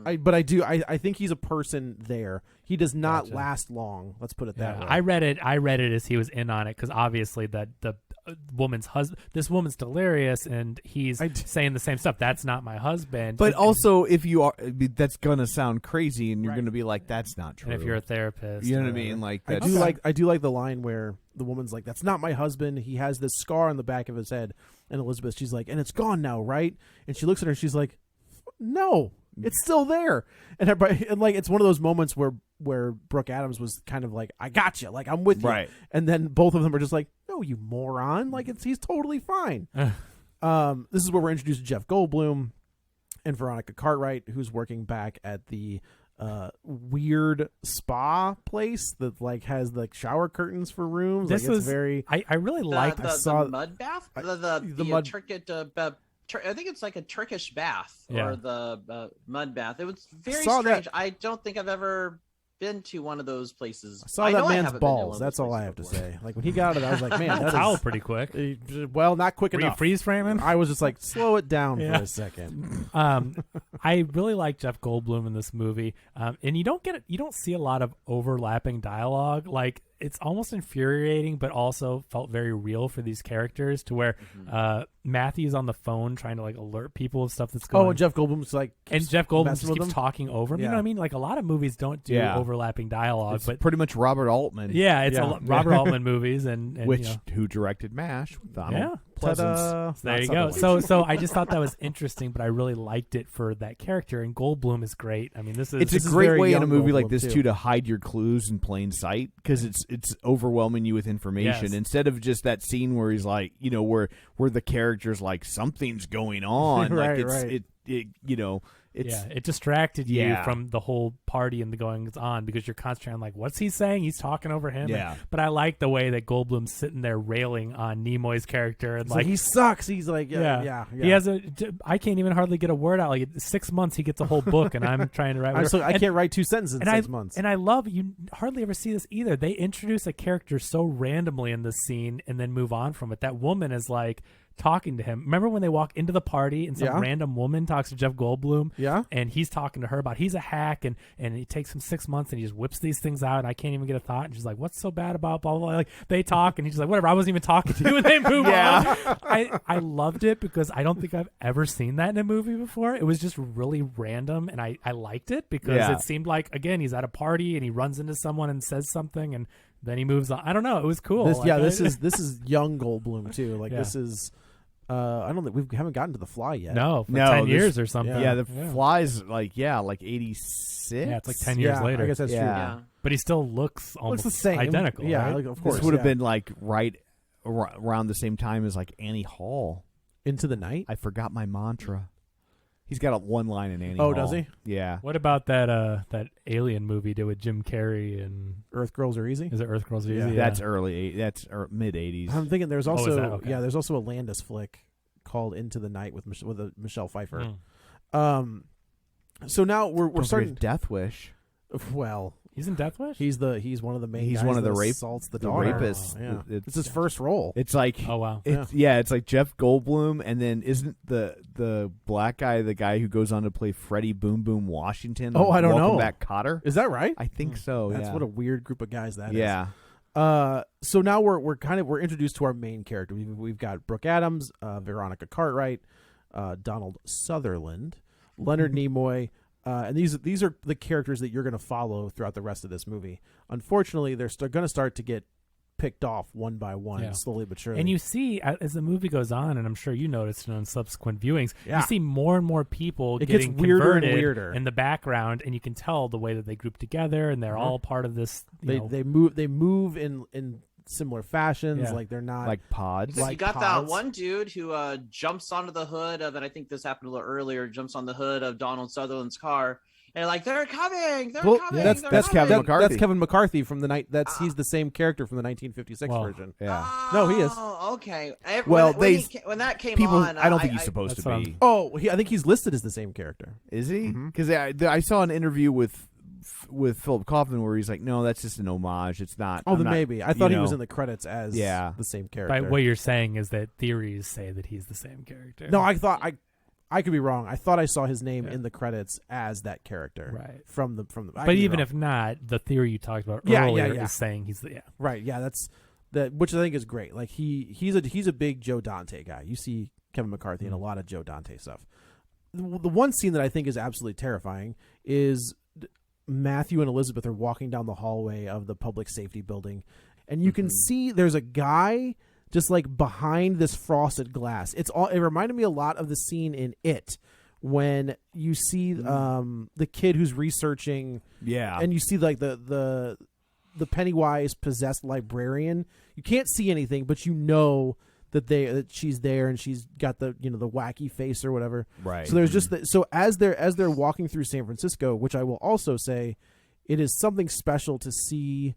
C: I think he's a person there. He does not last long. Let's put it that way.
D: I read it as he was in on it, because obviously the woman's husband, this woman's delirious, and he's saying the same stuff. That's not my husband.
B: But also, if you are, that's gonna sound crazy, and you're gonna be like, that's not true.
D: And if you're a therapist,
B: you know what I mean? Like,
C: I do like the line where the woman's like, "That's not my husband. He has this scar on the back of his head." And Elizabeth, she's like, "And it's gone now, right?" And she looks at her, and she's like, "No. It's still there." And like, it's one of those moments where Brooke Adams was kind of like, "I got you, like I'm with you,"
B: right?
C: And then both of them are just like, "No, you moron! Like he's totally fine." This is where we're introduced to Jeff Goldblum and Veronica Cartwright, who's working back at the weird spa place that like has like shower curtains for rooms.
D: This
C: like,
D: is
C: very.
D: I really liked
E: the mud bath, the I think it's like a Turkish bath or the mud bath. It was very strange. I don't think I've ever been to one of those places.
C: I saw that man's balls. That's all I have to say. Like when he got out of it, I was like, man, that
D: is pretty quick.
C: Well, not quick
D: enough.
C: Were you
D: freeze framing?
C: I was just like, slow it down for a second.
D: I really like Jeff Goldblum in this movie, and you don't see a lot of overlapping dialogue. Like, it's almost infuriating, but also felt very real for these characters, to where Matthew's on the phone trying to like alert people of stuff that's going on.
C: And Jeff Goldblum's like,
D: Jeff Goldblum keeps talking over him. You know what I mean? Like, a lot of movies don't do overlapping dialogue,
B: it's
D: but
B: pretty much Robert Altman.
D: Yeah, it's Robert Altman movies, and
B: who directed MASH with Donald
C: Pleasance.
D: So there you go. So I just thought that was interesting, but I really liked it for that character, and Goldblum is great. I mean, it's
B: a great way in a movie like this too to hide your clues in plain sight, because it's overwhelming you with information instead of just that scene where he's like, where the character's like, something's going on.
D: It distracted you from the whole party and the goings on, because you're concentrating on like, what's he saying? He's talking over him. But I like the way that Goldblum's sitting there railing on Nimoy's character, and like,
C: he sucks. He's like, He
D: has I can't even hardly get a word out. Like 6 months, he gets a whole book, and I'm trying to write.
C: I can't write 2 sentences in 6 months.
D: And I love, you hardly ever see this either. They introduce a character so randomly in this scene and then move on from it. That woman is like talking to him. Remember when they walk into the party and some random woman talks to Jeff Goldblum?
C: Yeah.
D: And he's talking to her about he's a hack, and it takes him 6 months, and he just whips these things out, and I can't even get a thought. And she's like, "What's so bad about blah, blah, blah?" Like, they talk, and he's like, "Whatever, I wasn't even talking to you," and they move on. I loved it, because I don't think I've ever seen that in a movie before. It was just really random, and I liked it, because it seemed like, again, he's at a party, and he runs into someone and says something, and then he moves on. I don't know. It was cool.
C: This is young Goldblum too. Like this is. I don't think we haven't gotten to The Fly yet.
D: No, 10 years or something.
B: Yeah, The Fly's like 86.
D: Yeah, it's like 10 years later.
C: I guess that's true.
E: Yeah.
D: But he still looks almost
C: the same.
D: identical.
C: Yeah,
D: right?
C: like, of course.
B: This would have been like right around the same time as like Annie Hall.
C: Into the Night.
B: I forgot my mantra. He's got one line in Annie
C: Oh,
B: Hall.
C: does he?
B: Yeah.
D: What about that Alien movie did with Jim Carrey and
C: Earth Girls Are Easy.
D: is it Earth Girls Are
C: Yeah.
D: Easy?
B: That's mid 80s.
C: I'm thinking there's
D: Oh, is
C: also
D: that? Okay.
C: there's also a Landis flick called Into the Night with Michelle Pfeiffer.
D: Mm.
C: So now we're
B: Don't
C: starting.
B: forget Death Wish.
C: Well,
D: He's in Death Wish?
C: he's one of the main.
B: He's
C: guys
B: one of the
C: that assaults the
B: the
C: daughter.
B: rapists.
C: Yeah.
B: It's-
C: It's his first role.
B: It's like
D: Oh, wow.
B: it's like Jeff Goldblum, and then isn't the black guy the guy who goes on to play Freddie Boom Boom Washington?
C: Oh,
B: on
C: I don't
B: Welcome
C: know.
B: Back, Cotter.
C: Is that right?
B: I think so.
C: That's
B: yeah.
C: what a weird group of guys that is.
B: yeah.
C: So now we're introduced to our main character. We've got Brooke Adams, Veronica Cartwright, Donald Sutherland, Leonard Nimoy, and these are the characters that you're going to follow throughout the rest of this movie. Unfortunately, they're going to start to get picked off one by one,
D: Yeah.
C: slowly but surely.
D: And you see, as the movie goes on, and I'm sure you noticed it on subsequent viewings,
C: Yeah.
D: you see more and more people
C: It gets
D: getting
C: weirder and
D: converted
C: weirder.
D: in the background, and you can tell the way that they group together, and they're all part of this.
C: they move in similar fashions,
D: Yeah.
C: like they're not
B: Like pods.
C: Like
E: you got
C: pods.
E: that one dude who jumps onto the hood of, and I think this happened a little earlier, jumps on the hood of Donald Sutherland's car, and like, they're coming, they're
C: Well,
E: coming.
C: that's
E: they're
C: that's
E: coming.
B: Kevin McCarthy.
C: That's Kevin McCarthy from the night. He's the same character from the 1956
D: Wow.
C: version.
B: yeah.
C: No, he is.
E: Oh, okay.
B: Well,
E: When that came
B: People,
E: on,
B: I don't think he's supposed
D: that's
B: to
D: what
B: be.
C: Oh, I think he's listed as the same character.
B: Is he?
C: Mhm.
B: Because I saw an interview with Philip Kaufman where he's like, no, that's just an homage. It's not.
C: Oh,
B: I'm
C: then
B: not-
C: maybe I thought
B: you
C: he was
B: know.
C: in the credits as
B: Yeah.
C: the same
D: By
C: character.
D: what you're saying is that theories say that he's the same character.
C: No, I thought I could be wrong. I thought I saw his name
D: Yeah.
C: in the credits as that character.
D: Right.
C: From the. I
D: But
C: could be
D: even
C: wrong.
D: if not, the theory you talked about
C: Yeah,
D: earlier
C: yeah.
D: is saying he's the
C: right, yeah, that's that, which I think is great. Like he's a big Joe Dante guy. You see Kevin McCarthy in a lot of Joe Dante stuff. The one scene that I think is absolutely terrifying is Matthew and Elizabeth are walking down the hallway of the public safety building, and you can see there's a guy just like behind this frosted glass. It reminded me a lot of the scene in It when you see the kid who's researching,
B: Yeah.
C: and you see like the Pennywise possessed librarian. You can't see anything, but you know that she's there, and she's got the the wacky face or whatever.
B: Right.
C: So there's just so as they're walking through San Francisco, which I will also say, it is something special to see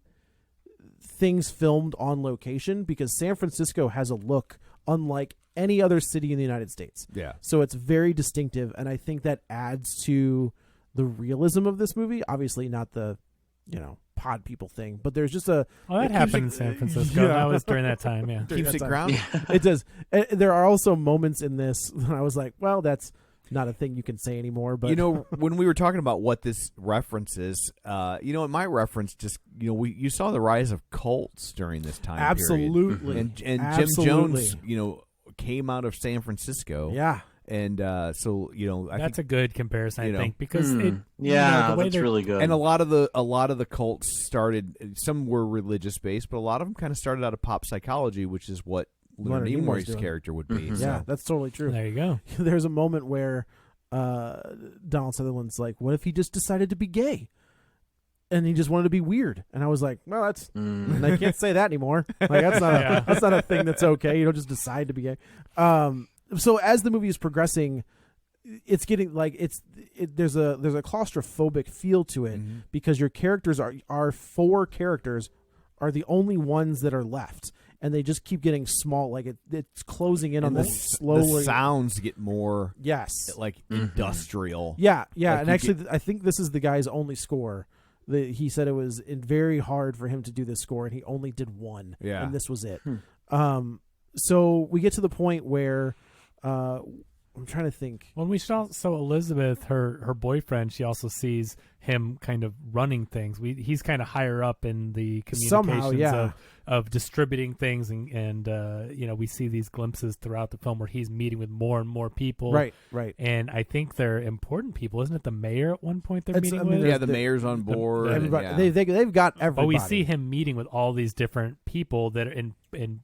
C: things filmed on location, because San Francisco has a look unlike any other city in the United States.
B: Yeah.
C: So it's very distinctive, and I think that adds to the realism of this movie. Obviously not the pod people thing, but there's just
D: Well, that
C: it keeps
D: happened
C: it-
D: in San Francisco.
C: Yeah.
D: That was during that time, yeah.
B: Keeps it
C: time.
B: grounded.
C: It does. And there are also moments in this when I was like, well, that's not a thing you can say anymore. But
B: When we were talking about what this references, it might reference just you saw the rise of cults during this time period.
C: absolutely,
B: and Jim
C: Absolutely.
B: Jones came out of San Francisco.
C: yeah.
B: And so I
D: That's
B: think,
D: a good comparison, I
B: you know.
D: think, because it,
E: Yeah,
D: the way
E: that's
D: they're-
E: really good.
B: and a lot of the cults started. Some were religious based, but a lot of them kind of started out of pop psychology, which is what Leonard
C: Leonard Nimoy's
B: Nimoy's
C: doing.
B: character would be.
E: Mhm.
C: Yeah,
B: So.
C: that's totally true.
D: There you go.
C: There's a moment where Donald Sutherland's like, what if he just decided to be gay? And he just wanted to be weird. And I was like, well, that's and I can't say that anymore. Like that's not
D: Yeah.
C: that's not a thing that's okay. You don't just decide to be gay. So as the movie is progressing, it's getting like there's a claustrophobic feel to it,
B: Mhm.
C: because your characters are four characters are the only ones that are left, and they just keep getting small. Like it's closing in on
B: And
C: them
B: the
C: slowly.
B: sounds get more
C: Yes.
B: like industrial.
C: Yeah.
B: Like
C: And
B: you
C: actually, I think this is the guy's only score. He said it was very hard for him to do this score, and he only did one.
B: Yeah.
C: And this was it. So we get to the point where I'm trying to think.
D: When we saw Elizabeth, her boyfriend, she also sees him kind of running things. He's kind of higher up in the communications
C: Somehow, yeah.
D: of distributing things, and we see these glimpses throughout the film where he's meeting with more and more people.
C: Right.
D: And I think they're important people, isn't it? The mayor at one point they're
C: It's-
D: meeting
C: I mean,
D: with.
B: Yeah, the mayor's on board. and
C: Everybody,
B: yeah.
C: they've got everybody.
D: But we see him meeting with all these different people that are in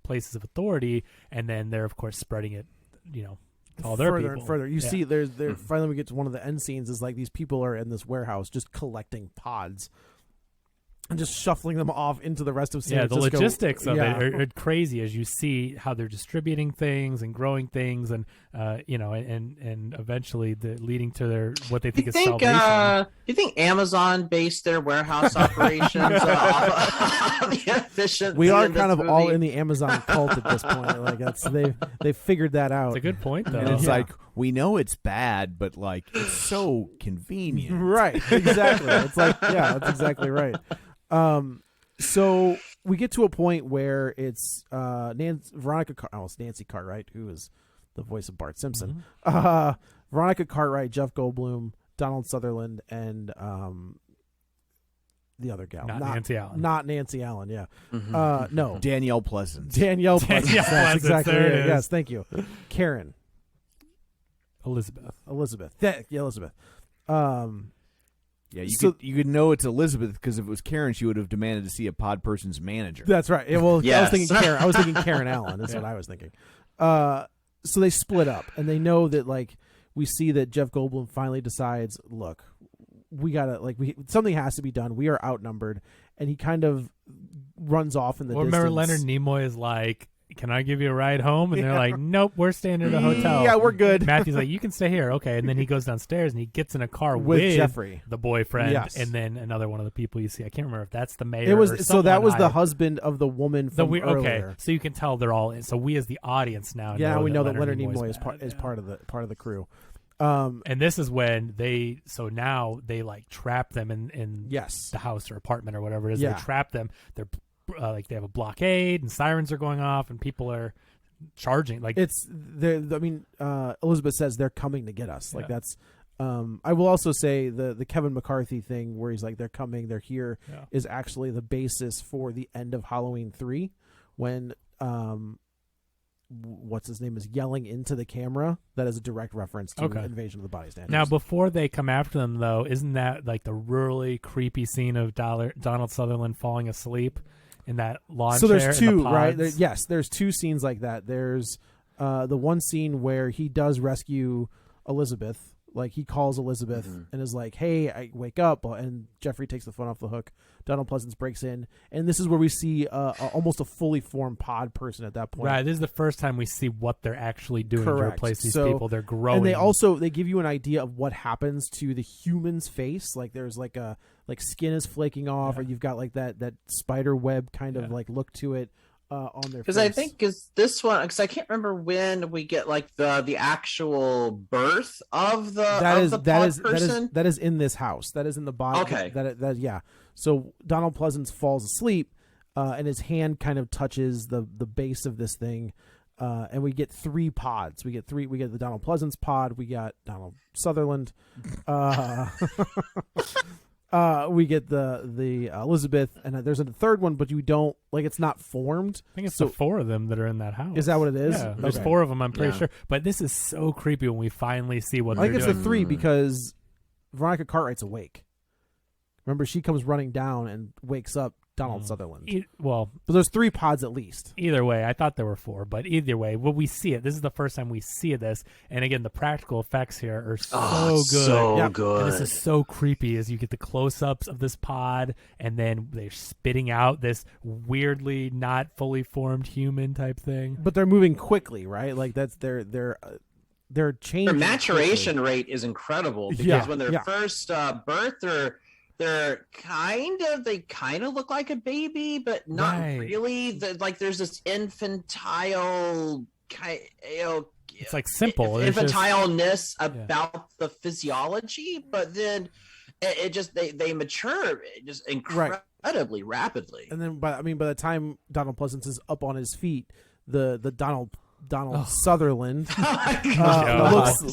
D: places of authority, and then they're of course spreading it, to all their
C: further
D: people.
C: and further. You
D: Yeah.
C: see, there finally we get to one of the end scenes. Is like these people are in this warehouse just collecting pods, and just shuffling them off into the rest of San
D: Yeah, the
C: Francisco.
D: logistics of
C: Yeah.
D: it are crazy as you see how they're distributing things and growing things, and and eventually leading to what they think is salvation.
E: You think Amazon based their warehouse operations off the efficiency?
C: We are
E: in this
C: kind of
E: movie?
C: all in the Amazon cult at this point. Like they've figured that out.
D: It's a good point, though.
B: And it's
C: Yeah.
B: like, we know it's bad, but like it's so convenient.
C: Right, exactly. It's like, yeah, that's exactly right. So we get to a point where it's it's Nancy Cartwright, who is the voice of Bart Simpson. Veronica Cartwright, Jeff Goldblum, Donald Sutherland, and the other gal,
D: Not Nancy Allen.
C: Not Nancy Allen. Yeah, no,
B: Danielle Pleasance.
C: Danielle Pleasance.
D: Danielle
C: That's
D: Pleasance,
C: exactly
D: there it
C: right.
D: is.
C: Yes, thank you, Karen.
D: Elizabeth.
C: Elizabeth.
B: Yeah,
C: So-
B: you could know it's Elizabeth because if it was Karen, she would have demanded to see a pod person's manager.
C: That's right. Yeah, well,
E: Yes.
C: I was thinking Karen Allen. That's what I was thinking. So they split up, and they know that like we see that Jeff Goldblum finally decides, look, we gotta something has to be done. We are outnumbered, and he kind of runs off in the
D: Well,
C: distance.
D: remember Leonard Nimoy is like, "Can I give you a ride home?" And they're like, "Nope, we're staying at a hotel."
C: Yeah, we're good.
D: Matthew's like, "You can stay here, okay?" And then he goes downstairs and he gets in a car
C: With Jeffrey.
D: the boyfriend,
C: Yes.
D: and then another one of the people you see. I can't remember if that's the mayor.
C: It was
D: or
C: so that
D: someone
C: was the
D: higher.
C: husband of the woman
D: The
C: from
D: we okay,
C: earlier.
D: so you can tell they're all in. So we as the audience now,
C: Yeah, we know that
D: Leonard
C: Leonard Nimoy
D: Nimoy's
C: is
D: bad, yeah.
C: part of the crew.
D: And this is when now they like trap them in
C: Yes.
D: the house or apartment or whatever it is.
C: Yeah.
D: They trap them. They're like they have a blockade and sirens are going off and people are charging. Like
C: It's I mean, Elizabeth says they're coming to get us. Like
D: Yeah.
C: that's. I will also say the Kevin McCarthy thing where he's like they're coming, they're here, is
D: Yeah.
C: actually the basis for the end of Halloween 3 when what's his name is yelling into the camera. That is a direct reference to
D: Okay.
C: Invasion of the Body Snatchers.
D: Now, before they come after them, though, isn't that like the really creepy scene of Donald Sutherland falling asleep in that lawn
C: so
D: chair?
C: there's
D: in the
C: two, right?
D: pods?
C: Yes, there's two scenes like that. There's the one scene where he does rescue Elizabeth. Like he calls Elizabeth and is like, "Hey, I wake up," and Jeffrey takes the phone off the hook. Donald Pleasance breaks in, and this is where we see almost a fully formed pod person at that point.
D: Right. This is the first time we see what they're actually doing to
C: Correct.
D: replace these
C: So-
D: people. They're growing.
C: And they give you an idea of what happens to the human's face. Like there's like skin is flaking off, or you've got like that spider web kind of like look to it on their face.
E: Because I think is this one because I can't remember when we get like the actual birth of the person.
C: That is in this house. That is in the body.
E: Okay.
C: That yeah. So Donald Pleasance falls asleep, and his hand kind of touches the base of this thing, and we get 3 pods. We get the Donald Pleasance pod. We got Donald Sutherland. We get the Elizabeth, and there's a third one, but you don't like. It's not formed.
D: I think it's the 4 of them that are in that house.
C: Is that what it is?
D: Yeah, there's
C: Okay.
D: 4 of them. I'm pretty
E: Yeah.
D: sure. But this is so creepy when we finally see what
C: I
D: they're
C: think it's the
D: doing.
C: 3 because Veronica Cartwright's awake. Remember, she comes running down and wakes up Donald Sutherland.
D: Well,
C: But there's 3 pods at least.
D: either way, I thought there were 4, but either way, when we see it, this is the first time we see this, and again, the practical effects here are so good.
E: So
C: Yep.
E: good.
D: And this is so creepy as you get the close-ups of this pod, and then they're spitting out this weirdly not fully formed human type thing.
C: But they're moving quickly, right? Like that's they're changing.
E: Their maturation
C: quickly.
E: rate is incredible because
C: Yeah,
E: when they're
C: yeah.
E: first birth, they're kind of look like a baby, but not
D: Right.
E: really. Like there's this infantile
D: It's like simple. It's just-
E: infantileness about the physiology, but then it just they mature just incredibly rapidly.
C: And then by the time Donald Pleasance is up on his feet, the Donald Sutherland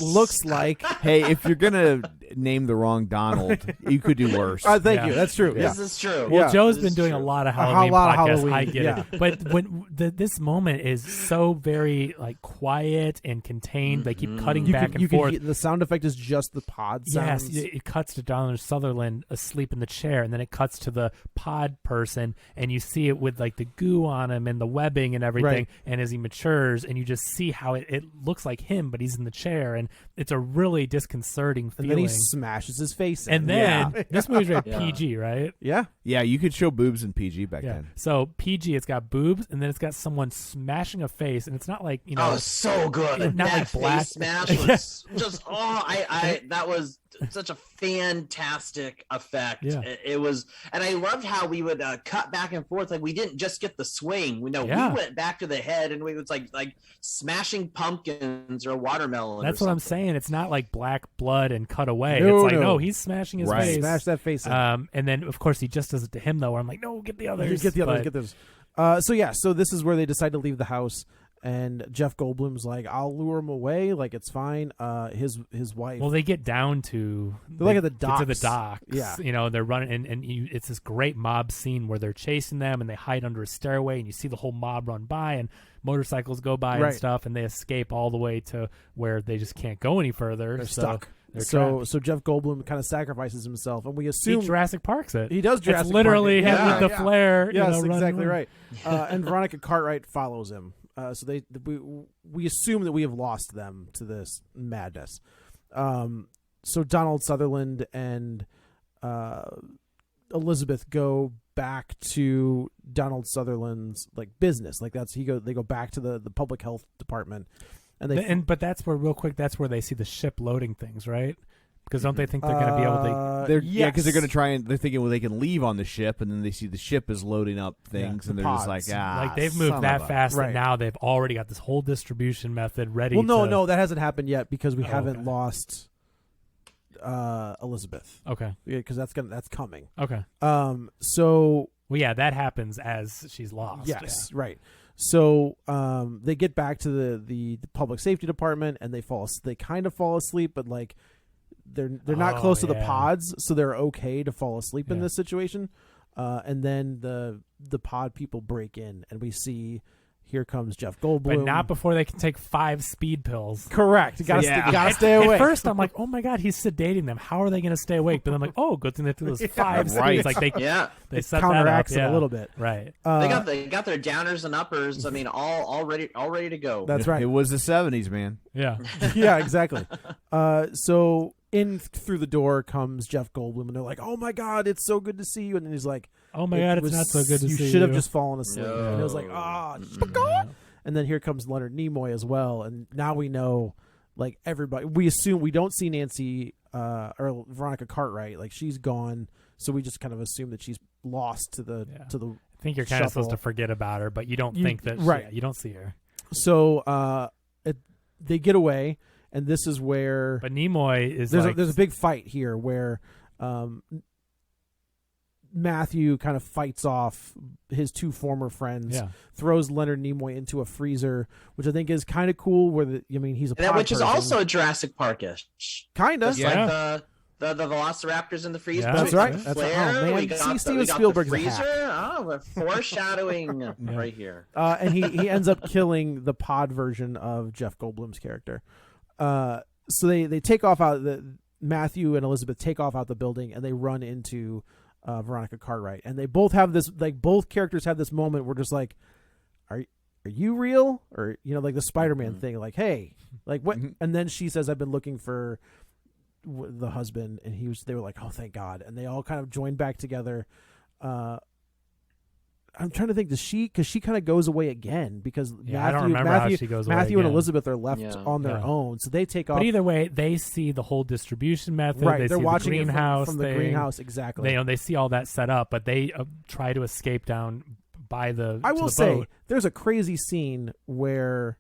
C: looks like.
B: Hey, if you're gonna name the wrong Donald, you could do worse.
C: Thank
D: Yeah.
C: you. That's true. Yeah.
E: This is true.
D: Well,
C: Yeah.
D: Joe's
E: This
D: been
E: is
D: doing
E: true.
D: a lot of
C: A
D: Halloween
C: lot of
D: podcasts.
C: Halloween,
D: I get
C: yeah.
D: it. But when this moment is so very like quiet and contained, they keep cutting back and forth.
C: The sound effect is just the pod
D: Yes,
C: sounds.
D: it cuts to Donald Sutherland asleep in the chair, and then it cuts to the pod person, and you see it with like the goo on him and the webbing and everything.
C: Right.
D: And as he matures, and you just see how it looks like him, but he's in the chair, and it's a really disconcerting
C: And
D: feeling.
C: then smashes his face in.
D: And then this movie's rated
E: Yeah.
D: PG, right?
C: yeah,
B: Yeah, you could show boobs in PG back
D: Yeah.
B: then.
D: So PG, it's got boobs, and then it's got someone smashing a face, and it's not like
E: Oh, so good.
D: Not
E: That
D: like black.
E: face smash was just I that was such a fantastic effect.
D: Yeah.
E: It was, and I loved how we would cut back and forth. Like we didn't just get the swing. We went back to the head, and we was like smashing pumpkins or a watermelon.
D: That's
E: or
D: what I'm
E: something.
D: saying. It's not like black blood and cut away.
C: No,
D: it's like
C: no.
D: he's smashing his
B: Right.
D: face.
C: smash that face in.
D: And then of course he just does it to him though. Where I'm like, no, get the others.
C: Get the others.
D: But-
C: Get those. So this is where they decide to leave the house, and Jeff Goldblum's like, "I'll lure him away. Like it's fine." His wife.
D: Well, they get down to
C: They're like at the
D: get to the
C: docks.
D: docks.
C: Yeah.
D: They're running, and it's this great mob scene where they're chasing them, and they hide under a stairway, and you see the whole mob run by, and motorcycles go by
C: Right.
D: and stuff, and they escape all the way to where they just can't go any further.
C: They're
D: so
C: stuck.
D: They're
C: So
D: trapped.
C: Jeff Goldblum kind of sacrifices himself, and we
D: He
C: assume
D: Jurassic Parks it.
C: he does. Jurassic
D: It's literally
C: Park it.
D: him
C: Yeah,
D: with the
C: yeah.
D: flare.
C: Yes,
D: running
C: exactly
D: around.
C: right. And Veronica Cartwright follows him. So we assume that we have lost them to this madness. So Donald Sutherland and Elizabeth go back to Donald Sutherland's business. They go back to the public health department, and
D: But that's where, real quick, that's where they see the ship loading things, right? Because don't they think they're going to be able to?
B: Because they're going to try and they're thinking, well, they can leave on the ship, and then they see the ship is loading up things,
C: the
B: and they're just
C: pods.
B: like,
D: They've
B: son
D: moved
B: of
D: that
B: a-"
D: fast
C: Right.
D: that now they've already got this whole distribution method ready.
C: Well,
D: to,
C: no, that hasn't happened yet because we
D: Oh,
C: haven't
D: okay.
C: lost Elizabeth.
D: Okay.
C: Because that's coming.
D: Okay.
C: So
D: Well, yeah, that happens as she's lost.
C: yes, right. So they get back to the public safety department, and they kind of fall asleep, but they're not
D: Oh,
C: close to the
D: yeah.
C: pods, so they're okay to fall asleep in
D: Yeah.
C: this situation. And then the pod people break in, and we see here comes Jeff Goldblum.
D: But not before they can take 5 speed pills.
C: Correct. You gotta,
B: Yeah.
C: gotta stay awake.
D: At first, I'm like, oh my God, he's sedating them. How are they going to stay awake? But I'm like, oh, good thing they do those 5
B: right.
D: speeds. Like they
E: Yeah,
D: they
C: It
D: set that up.
C: counteracts it
D: Yeah.
C: a little bit.
D: Right.
E: they got their downers and uppers. I mean, all ready to go.
C: That's right.
B: It was the 70s, man.
D: Yeah.
C: Yeah, exactly. So in through the door comes Jeff Goldblum, and they're like, "Oh my God, it's so good to see you!" And then he's like,
D: Oh my God, it's
C: was-
D: not so good to
C: you
D: see you.
C: should have just fallen asleep."
E: No.
C: And it was like,
D: Yeah.
C: And then here comes Leonard Nimoy as well, and now we know, everybody. We assume we don't see Nancy or Veronica Cartwright, she's gone, so we just kind of assume that she's lost to the
D: Yeah.
C: to the.
D: I think you're kind of supposed to
C: shuffle.
D: forget about her, but you don't
C: You-
D: think that.
C: right.
D: Yeah, you don't see her.
C: So they get away, and this is where
D: But Nimoy is
C: there's a big fight here where Matthew kind of fights off his 2 former friends,
D: Yeah.
C: throws Leonard Nimoy into a freezer, which I think is kind of cool. He's a pod
E: Which is
C: person.
E: also Jurassic Parkish.
C: kind of.
E: Just
D: Yeah.
E: like the velociraptors in the freezer.
D: Yeah.
C: That's
E: We got
C: right.
E: the
C: That's
E: flare,
C: right. Oh, man.
E: we got
C: See,
E: the-
C: Steven
E: we got the
C: Spielberg's a hack.
E: freezer. Oh, we're foreshadowing right here.
C: And he ends up killing the pod version of Jeff Goldblum's character. So they take off out. Matthew and Elizabeth take off out the building, and they run into Veronica Cartwright, and they both have this both characters have this moment where just are you real, or the Spider-Man thing, hey, what?
B: Mhm.
C: And then she says, I've been looking for the husband, and they were like, oh, thank God, and they all kind of joined back together. I'm trying to think, because she kind of goes away again, because
D: Yeah, I don't remember how she goes away
C: Matthew and
D: again.
C: Elizabeth are left
E: Yeah.
C: on their
D: Yeah.
C: own, so they take off.
D: But either way, they see the whole distribution method.
C: Right,
D: They
C: they're
D: see
C: watching
D: the
C: it
D: greenhouse
C: from the
D: thing.
C: greenhouse, exactly.
D: They see all that set up, but they try to escape down by the.
C: I
D: to
C: will
D: the
C: say
D: boat.
C: there's a crazy scene where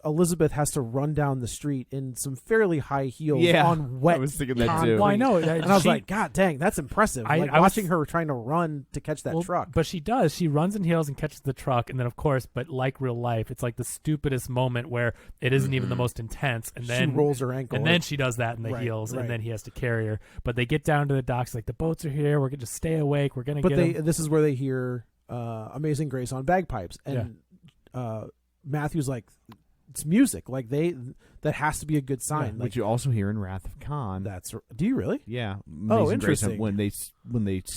C: Elizabeth has to run down the street in some fairly high heels
B: Yeah,
C: on wet.
B: I was thinking that
C: concrete.
B: too.
D: Well, I know,
C: And I was like, God dang, that's impressive.
D: I was-
C: Watching her trying to run to catch that truck.
D: But she does. She runs in heels and catches the truck, and then of course, but like real life, it's like the stupidest moment where it isn't even the most intense, and then
C: she rolls her ankle.
D: and then she does that in the
C: Right,
D: heels,
C: right.
D: and then he has to carry her. But they get down to the docks, like the boats are here. We're gonna just stay awake. We're gonna
C: but
D: get 'em.
C: this is where they hear Amazing Grace on bagpipes, and Matthew's like, it's music. That has to be a good sign.
B: Which you also hear in Wrath of Khan.
C: Do you really?
B: Yeah.
C: Oh,
B: Amazing Grace,
C: interesting.
B: when they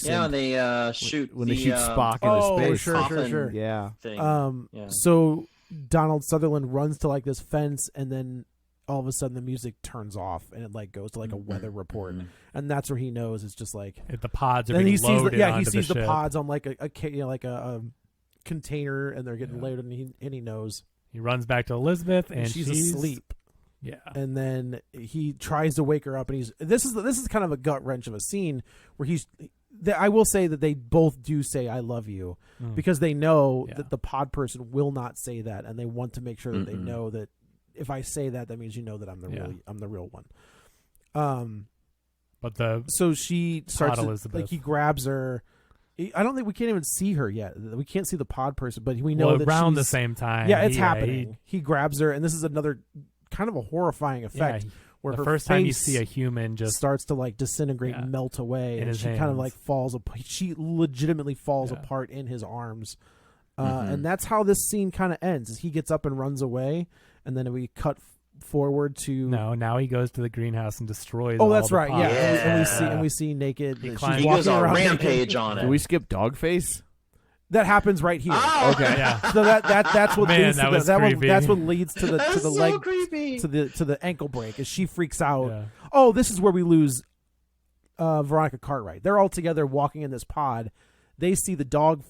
E: Yeah, when they shoot
B: when they
E: the,
B: shoot Spock into
C: oh,
B: space.
C: sure,
E: coffin
C: sure.
B: Yeah.
E: thing.
C: So Donald Sutherland runs to this fence, and then all of a sudden the music turns off and it like goes to like a weather report, and that's where he knows it's just like
D: The pods are
C: then
D: being
C: he sees
D: loaded
C: he
D: onto
C: sees
D: the
C: the
D: ship.
C: pods on like a container, and they're getting loaded, and he knows.
D: He runs back to Elizabeth, and
C: she's asleep.
D: Yeah,
C: And then he tries to wake her up, and this is kind of a gut wrench of a scene where I will say that they both do say "I love you" because they know that the pod person will not say that, and they want to make sure that they know that if I say that, that means you know that I'm the real one.
D: but
C: so she starts to,
D: Elizabeth.
C: like he grabs her. I don't think we can't even see her yet. We can't see the pod person, but we know that
D: around the
C: she's-
D: same time.
C: Yeah, it's happening. He grabs her, and this is another kind of a horrifying effect. Where
D: the
C: her
D: first time you
C: face
D: see a human just
C: starts to like disintegrate and melt away,
D: in
C: and
D: his
C: she kind of
D: hands.
C: like falls apart. She legitimately falls apart in his arms, and that's how this scene kind of ends. Is he gets up and runs away, and then we cut forward to
D: now he goes to the greenhouse and destroys.
C: Oh,
D: all
C: that's
D: the
C: right.
D: pods.
C: Yeah, and we see naked.
D: He
C: she's
D: climbs-
E: He
C: walking
E: goes on a
C: around naked.
E: rampage on it.
B: Did we skip Dogface?
C: That happens right here.
E: Oh,
B: Okay.
D: Yeah.
C: So that's what
D: Man,
C: leads
D: that
C: to
D: was creepy.
C: that's what leads to the
E: That's so
C: leg
E: creepy.
C: to the ankle break as she freaks out.
D: Yeah.
C: Oh, this is where we lose Veronica Cartwright. They're all together walking in this pod. They see the dog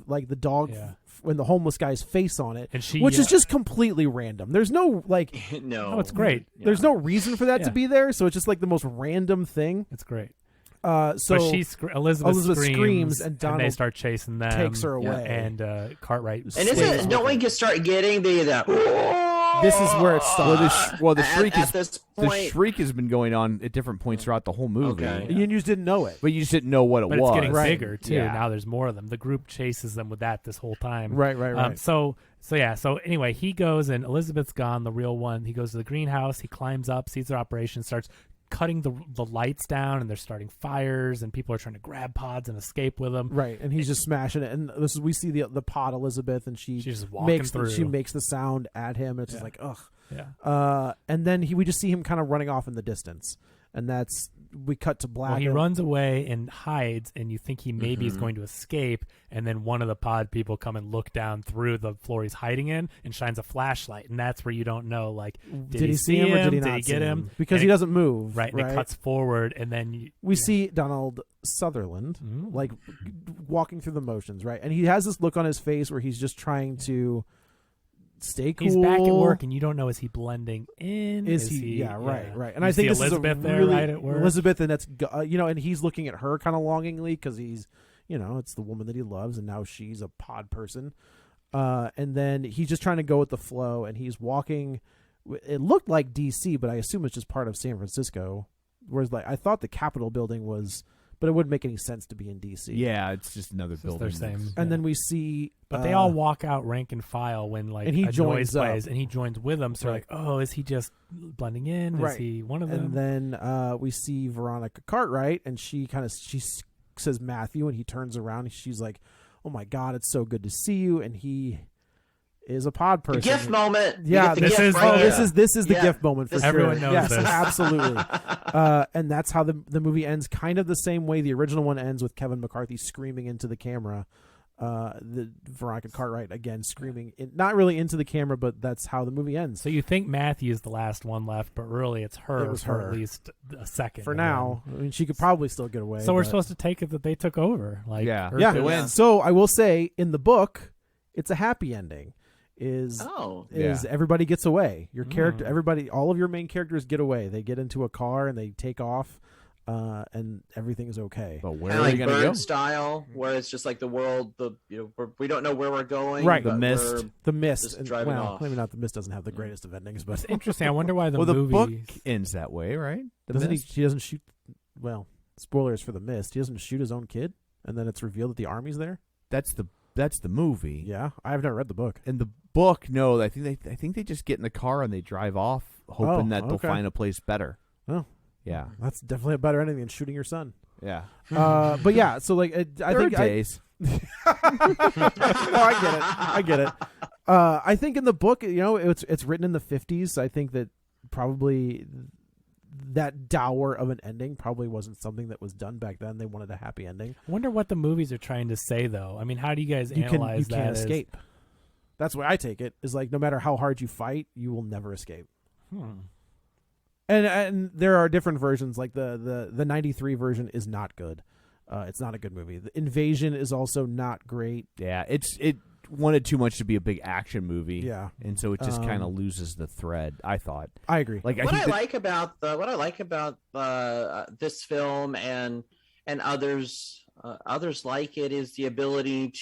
C: when the homeless guy's face on it,
D: And she,
C: which is just completely random. There's no like
E: No.
D: Oh, it's great.
C: there's no reason for that to
D: Yeah.
C: be there, so it's just like the most random thing.
D: It's great.
C: So
D: But Elizabeth
C: screams and Donald
D: they start chasing them.
C: takes her away.
D: And Cartwright.
E: And
C: stays
E: isn't
C: with
E: don't
C: her.
E: we just start getting that?
C: This is where it stops.
B: The shriek
E: at this
B: the
E: point.
B: shriek has been going on at different points throughout the whole movie.
E: Okay.
C: You just didn't know it.
B: But you just didn't know what it
D: But
B: was.
D: it's getting
C: Right.
D: bigger too.
B: Yeah.
D: Now there's more of them. The group chases them with that this whole time.
C: Right.
D: So anyway, he goes and Elizabeth's gone, the real one. He goes to the greenhouse. He climbs up, sees their operation, starts cutting the lights down, and they're starting fires, and people are trying to grab pods and escape with them.
C: Right, and he's just smashing it. And we see the pod Elizabeth, and she's
D: just walking through.
C: She makes the sound at him, and it's just like ugh.
D: Yeah.
C: And then we just see him kind of running off in the distance, and we cut to black.
D: Well, he
C: and-
D: runs away and hides, and you think he maybe is going to escape, and then one of the pod people come and look down through the floor he's hiding in and shines a flashlight, and that's where you don't know, like, did he see him
C: or did he not
D: Did he get
C: see
D: him?
C: Because
D: And
C: he
D: it-
C: doesn't move.
D: Right, and it cuts forward, and then
C: We see Donald Sutherland like walking through the motions, right? And he has this look on his face where he's just trying to stay cool.
D: he's back at work, and you don't know, is he blending in?
C: Is he? Yeah, right. And
D: You
C: I think
D: see
C: this
D: Elizabeth
C: is a
D: there
C: really
D: right at work.
C: Elizabeth, and that's and he's looking at her kind of longingly because he's it's the woman that he loves, and now she's a pod person. And then he's just trying to go with the flow, and he's walking. It looked like DC, but I assume it's just part of San Francisco. Whereas, like, I thought the Capitol building was, but it wouldn't make any sense to be in DC.
B: Yeah, it's just another
D: It's
B: building.
D: their same.
C: And then we see,
D: But they all walk out rank and file when
C: and he
D: a
C: joins
D: noise
C: up.
D: plays, and he joins with them. So
C: Right.
D: like, oh, is he just blending in? Is
C: Right.
D: he one of them?
C: And then we see Veronica Cartwright, and she says Matthew, and he turns around, and she's like, "Oh my God, it's so good to see you." And he is a pod person.
E: The gift moment. You
C: Yeah,
E: get the
D: this
E: gift
D: is-
E: right
C: this
E: here.
C: is the
E: Yeah.
C: gift moment for
E: This-
C: sure.
D: Everyone knows
C: yes,
D: this.
C: absolutely. And that's how the movie ends, kind of the same way the original one ends, with Kevin McCarthy screaming into the camera. The Veronica Cartwright again screaming, not really into the camera, but that's how the movie ends.
D: So you think Matthew's the last one left, but really it's her
C: It was
D: for
C: her.
D: at least a second.
C: For
D: and
C: now, I mean, she could probably still get away.
D: then- So we're
C: but-
D: supposed to take it that they took over. Like,
B: Yeah.
D: Earth
C: yeah.
D: is-
B: wins.
C: So I will say, in the book, it's a happy ending. Is
B: Yeah.
C: everybody gets away? Your character, everybody, all of your main characters get away. They get into a car and they take off, and everything is okay.
B: But where
E: Kinda
B: are
E: like
B: they going to
E: Bird
B: go?
E: style, where it's just like the world, we don't know where we're going.
C: Right.
B: The
E: but
B: Mist.
E: we're-
C: The Mist,
E: Just
C: and,
E: driving
C: well,
E: off.
C: maybe not. The Mist doesn't have the greatest of endings, but
D: Interesting. I wonder why the
B: Well, the
D: movie.
B: book ends that way, right?
C: doesn't
B: Mist?
C: he doesn't shoot. Well, spoilers for the Mist. He doesn't shoot his own kid, and then it's revealed that the army's there.
B: That's the movie.
C: Yeah, I've never read the book.
B: In the book, no, I think they just get in the car and they drive off, hoping that they'll
C: okay.
B: find a place better.
C: Oh,
B: Yeah,
C: that's definitely a better ending than shooting your son.
B: yeah.
C: But yeah, so like I
B: There
C: think
B: are days.
C: No, I get it. I think in the book, it's written in the 50s. I think that probably that dour of an ending probably wasn't something that was done back then. They wanted a happy ending.
D: I wonder what the movies are trying to say, though. I mean, how do you guys
C: You
D: analyze
C: can't
D: that?
C: escape. That's the way I take it. Is like no matter how hard you fight, you will never escape. And there are different versions. Like the 93 version is not good. It's not a good movie. The Invasion is also not great.
B: Yeah, it wanted too much to be a big action movie.
C: Yeah.
B: And so it just kind of loses the thread, I thought.
C: I agree.
B: Like
E: What I like about this film and others like it is the ability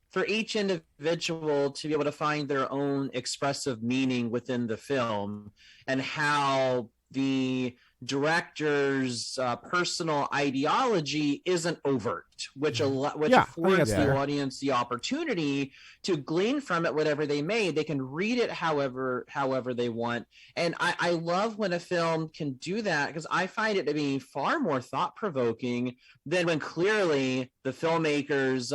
E: for each individual to be able to find their own expressive meaning within the film, and how the director's personal ideology isn't overt, which affords the audience the opportunity to glean from it whatever they may. They can read it however they want. And I love when a film can do that, because I find it to be far more thought-provoking than when clearly the filmmaker's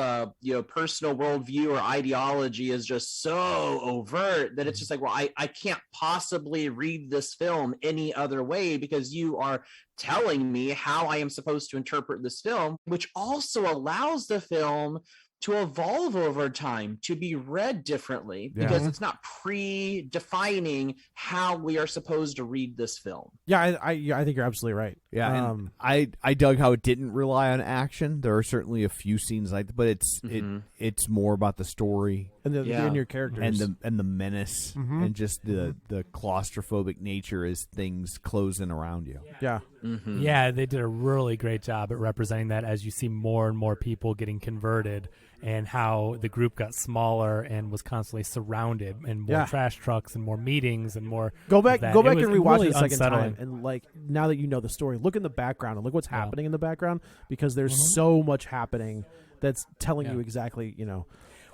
E: personal worldview or ideology is just so overt that it's just like, well, I can't possibly read this film any other way, because you are telling me how I am supposed to interpret this film, which also allows the film to evolve over time, to be read differently, because it's not pre-defining how we are supposed to read this film.
C: Yeah, I think you're absolutely right.
B: Yeah, and I dug how it didn't rely on action. There are certainly a few scenes like that, but it's more about the story
C: and and your characters
B: and the menace and just the claustrophobic nature as things close in around you.
C: Yeah.
D: Mm-hmm. Yeah, they did a really great job at representing that as you see more and more people getting converted, and how the group got smaller and was constantly surrounded, and more trash trucks and more meetings and more.
C: Go back and rewatch
D: really
C: it a second
D: unsettling.
C: time, and like now that you know the story, look in the background and look what's happening in the background, because there's so much happening that's telling you exactly,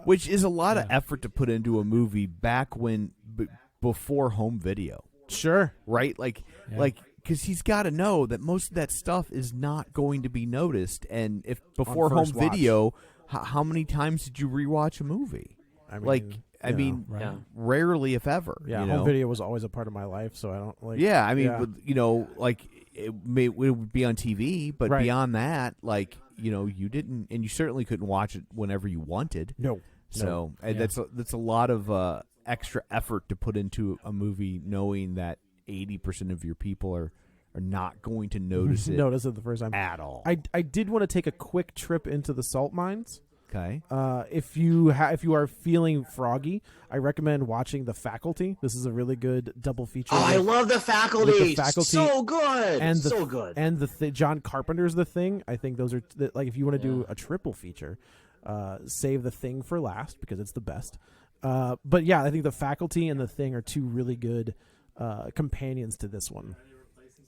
B: which is a lot of effort to put into a movie back when before home video.
C: Sure,
B: right? Like because he's got to know that most of that stuff is not going to be noticed, and if before home video. How many times did you rewatch a movie? I mean, rarely, if ever.
C: Yeah, home video was always a part of my life, so I don't like.
B: Yeah, I mean, it would be on TV, but beyond that, you didn't, and you certainly couldn't watch it whenever you wanted.
C: No.
B: So that's a lot of extra effort to put into a movie, knowing that 80% of your people are not going to notice it
C: the first time
B: at all.
C: I did want to take a quick trip into the salt mines.
B: Okay.
C: If you are feeling froggy, I recommend watching The Faculty. This is a really good double feature.
E: Oh, I love The Faculty. So good.
C: And
E: so good.
C: And John Carpenter's The Thing. I think those are like, if you want to do a triple feature, save The Thing for last because it's the best. But yeah, I think The Faculty and The Thing are two really good companions to this one.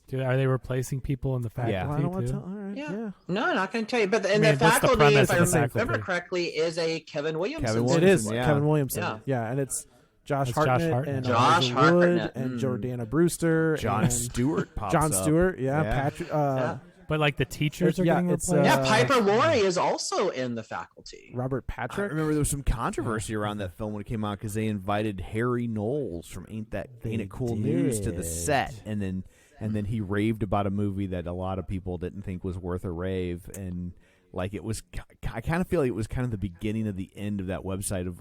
D: Dude, are they replacing people in the faculty?
C: Yeah, I don't want
D: too?
C: to. All right, yeah.
E: No, not going to tell you. But The Faculty, if I remember correctly, is a Kevin Williamson.
C: It is Kevin Williamson. Yeah, and it's Josh Hartnett and
E: Josh
C: Wood
E: Hartnett
C: and Jordana Brewster,
B: John Stewart pops
C: John
B: up.
C: Stewart, Patrick.
D: But like the teachers are getting replaced.
E: Piper Laurie is also in The Faculty.
C: Robert Patrick.
B: I remember there was some controversy around that film when it came out because they invited Harry Knowles from Ain't It Cool News to the set, and then he raved about a movie that a lot of people didn't think was worth a rave, and it was. I kind of feel like it was kind of the beginning of the end of that website of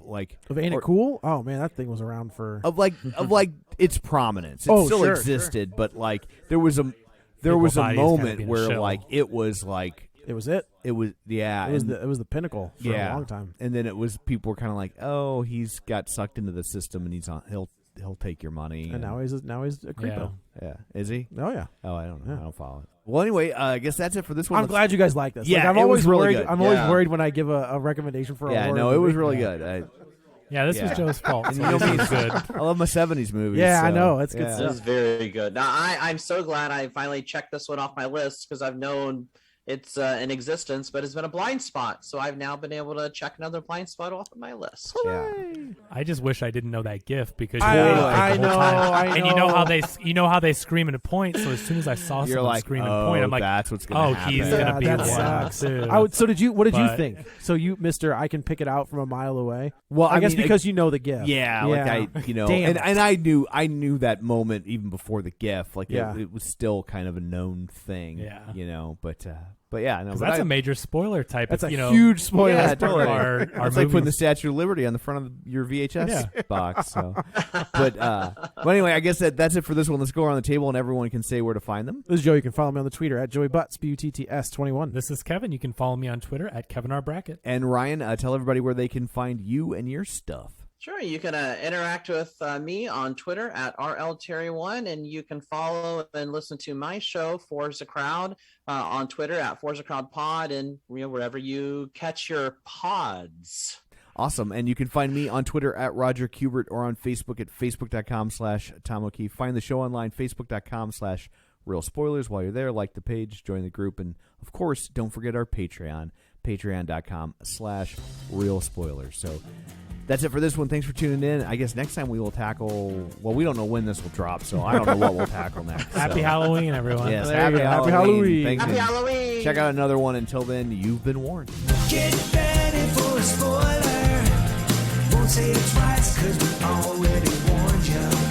C: Ain't It Cool? Oh man, that thing was around for
B: of its prominence. It still existed, but there was a moment where it was
C: it was it.
B: It was
C: it was the pinnacle for a long time.
B: And then it was people were kind of like, oh, he's got sucked into the system and he'll take your money.
C: And now he's a creepo.
B: Yeah. Is he?
C: Oh yeah.
B: Oh, I don't know. I don't follow it. Well, anyway, I guess that's it for this one.
C: I'm glad you guys like this.
B: Yeah,
C: I'm
B: it
C: always
B: was really
C: worried.
B: good.
C: I'm always worried when I give a recommendation for a horror
B: no, it was
C: movie.
B: really good.
D: This was Joe's fault.
B: And this is good. I love my 70s movies.
C: Yeah,
B: so,
C: I know. It's good
E: This
C: stuff.
E: is very good. Now, I'm so glad I finally checked this one off my list because I've known it's in existence, but it's been a blind spot. So I've now been able to check another blind spot off of my list.
B: Yeah.
D: I just wish I didn't know that GIF because
C: I know.
D: And you know how they scream and point. So as soon as I saw someone scream and point, I'm like,
B: that's what's going to happen.
D: He's gonna be
C: that
D: one.
C: sucks.
D: Too.
C: So what did you think? So you, Mister, I can pick it out from a mile away.
B: Well,
C: I guess because you know the GIF.
B: Yeah,
C: Damn
B: and I knew that moment even before the GIF. It was still kind of a known thing.
D: Yeah.
B: But But yeah, no,
D: 'Cause
B: but
D: that's a major spoiler type.
C: That's
D: of,
C: a huge spoiler.
B: Yeah,
C: That's part of
B: totally.
D: our
B: It's like putting the
D: movies.
B: Statue of Liberty on the front of your VHS box. So, but anyway, I guess that's it for this one. Let's go around the table and everyone can say where to find them.
C: This is Joe. You can follow me on the Twitter at Joey Butts, BUTTS21.
D: This is Kevin. You can follow me on Twitter at Kevin R. Brackett.
B: And Ryan, tell everybody where they can find you and your stuff.
E: Sure, you can interact with me on Twitter at RLTerry1, and you can follow and listen to my show, Forza Crowd, on Twitter at Forza Crowd Pod, and wherever you catch your pods.
B: Awesome. And you can find me on Twitter at Roger Kubert or on Facebook at facebook.com/Tom O'Keefe. Find the show online, facebook.com/Real Spoilers. While you're there, like the page, join the group, and of course, don't forget our Patreon, patreon.com/Real Spoilers. So that's it for this one. Thanks for tuning in. I guess next time we will tackle, well, we don't know when this will drop, so I don't know what we'll tackle next.
D: Happy Halloween, everyone.
B: Yes,
C: There you
B: happy
C: go.
B: Halloween.
C: Happy Halloween.
B: Thanks,
E: Happy
B: and
E: Halloween!
B: check out another one. Until then, you've been warned.
A: Get ready for a spoiler. Won't say it twice, 'cause we already warned you.